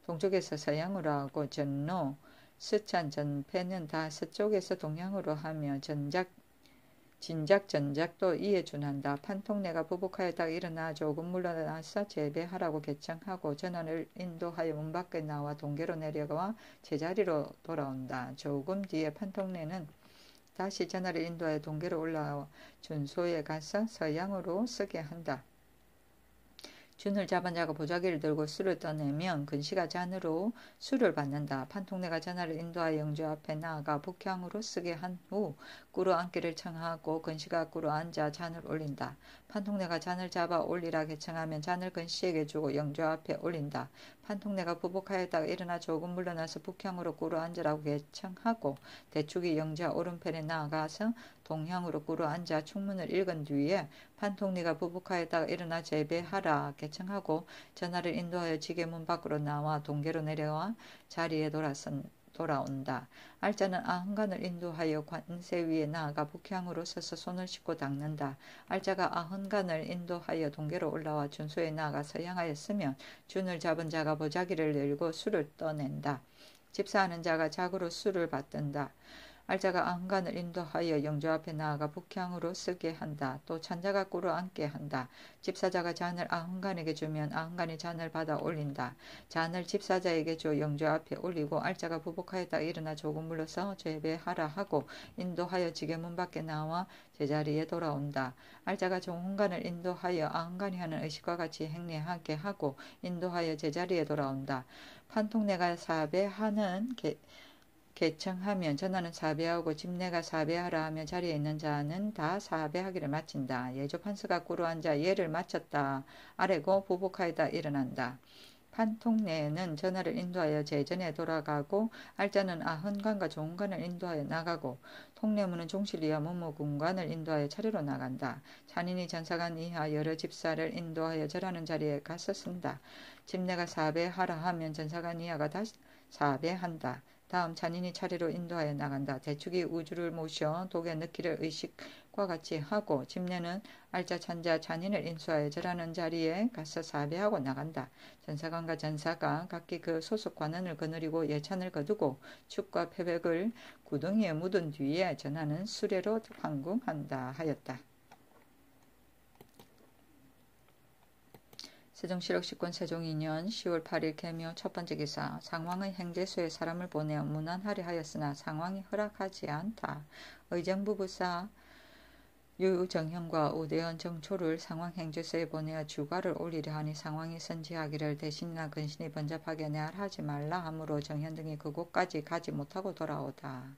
동쪽에서 서양으로 하고 전로, 스찬, 전패는 다 서쪽에서 동양으로 하며 진작, 전작도 이에 준한다. 판통내가 부복하였다가 일어나 조금 물러나서 재배하라고 개청하고 전하를 인도하여 문 밖에 나와 동계로 내려가 제자리로 돌아온다. 조금 뒤에 판통내는 다시 전하를 인도하여 동계로 올라와 준소에 가서 서양으로 쓰게 한다. 준을 잡은 자가 보자기를 들고 수를 떠내면 근시가 잔으로 수를 받는다. 판통내가 전하를 인도하여 영주 앞에 나아가 북향으로 쓰게 한 후 꿇어 앉기를 청하고 근시가 꿇어 앉아 잔을 올린다. 판통내가 잔을 잡아 올리라 개청하면 잔을 근시에게 주고 영주 앞에 올린다. 판통내가 부복하였다가 일어나 조금 물러나서 북향으로 꿇어 앉으라고 개청하고 대축이 영자 오른편에 나아가서 동향으로 꿇어 앉아 축문을 읽은 뒤에 판통내가 부복하였다가 일어나 재배하라 개청하고 전하를 인도하여 지게문 밖으로 나와 동계로 내려와 자리에 돌아온다. 알자는 아흥간을 인도하여 관세 위에 나아가 북향으로 서서 손을 씻고 닦는다. 알자가 아흥간을 인도하여 동계로 올라와 준소에 나아가 서양하였으면 준을 잡은 자가 보자기를 열고 수를 떠낸다. 집사하는 자가 작으로 수를 받든다. 알자가 아흥간을 인도하여 영주 앞에 나아가 북향으로 쓰게 한다. 또 찬자가 꿇어 앉게 한다. 집사자가 잔을 아흥간에게 주면 아흥간이 잔을 받아 올린다. 잔을 집사자에게 줘 영주 앞에 올리고 알자가 부복하였다 일어나 조금 물러서 재배하라 하고 인도하여 지게문 밖에 나와 제자리에 돌아온다. 알자가 종흥간을 인도하여 아흥간이 하는 의식과 같이 행례하게 하고 인도하여 제자리에 돌아온다. 판통내가 사배하는 개청하면 전하는 사배하고 집내가 사배하라 하며 자리에 있는 자는 다 사배하기를 마친다. 예조 판서가 꿇어 앉아 예를 마쳤다. 아래고 부복하였다 일어난다. 판통내는 전하를 인도하여 제전에 돌아가고 알자는 아흥간과 종흥간을 인도하여 나가고 통례문은 종실이와 문무군관을 인도하여 차례로 나간다. 잔인이 전사관 이하 여러 집사를 인도하여 절하는 자리에 가서 쓴다. 집내가 사배하라 하면 전사관 이하가 다시 사배한다. 다음 잔인이 차례로 인도하여 나간다. 대축이 우주를 모셔 독에 넣기를 의식과 같이 하고 집례는 알자 찬자 잔인을 인수하여 절하는 자리에 가서 사배하고 나간다. 전사관과 전사가 각기 그 소속 관원을 거느리고 예찬을 거두고 축과 패백을 구덩이에 묻은 뒤에 전하는 수레로 황궁한다 하였다. 세종실록 19권 세종 2년 10월 8일 개묘 첫 번째 기사. 상왕의 행제소에 사람을 보내어 문안하려 하였으나 상왕이 허락하지 않다. 의정부 부사 유정현과 우대현 정초를 상왕 행제소에 보내어 주가를 올리려 하니 상왕이 선지하기를 대신이나 근신이 번잡하게 내할하지 말라 하므로 정현 등이 그곳까지 가지 못하고 돌아오다.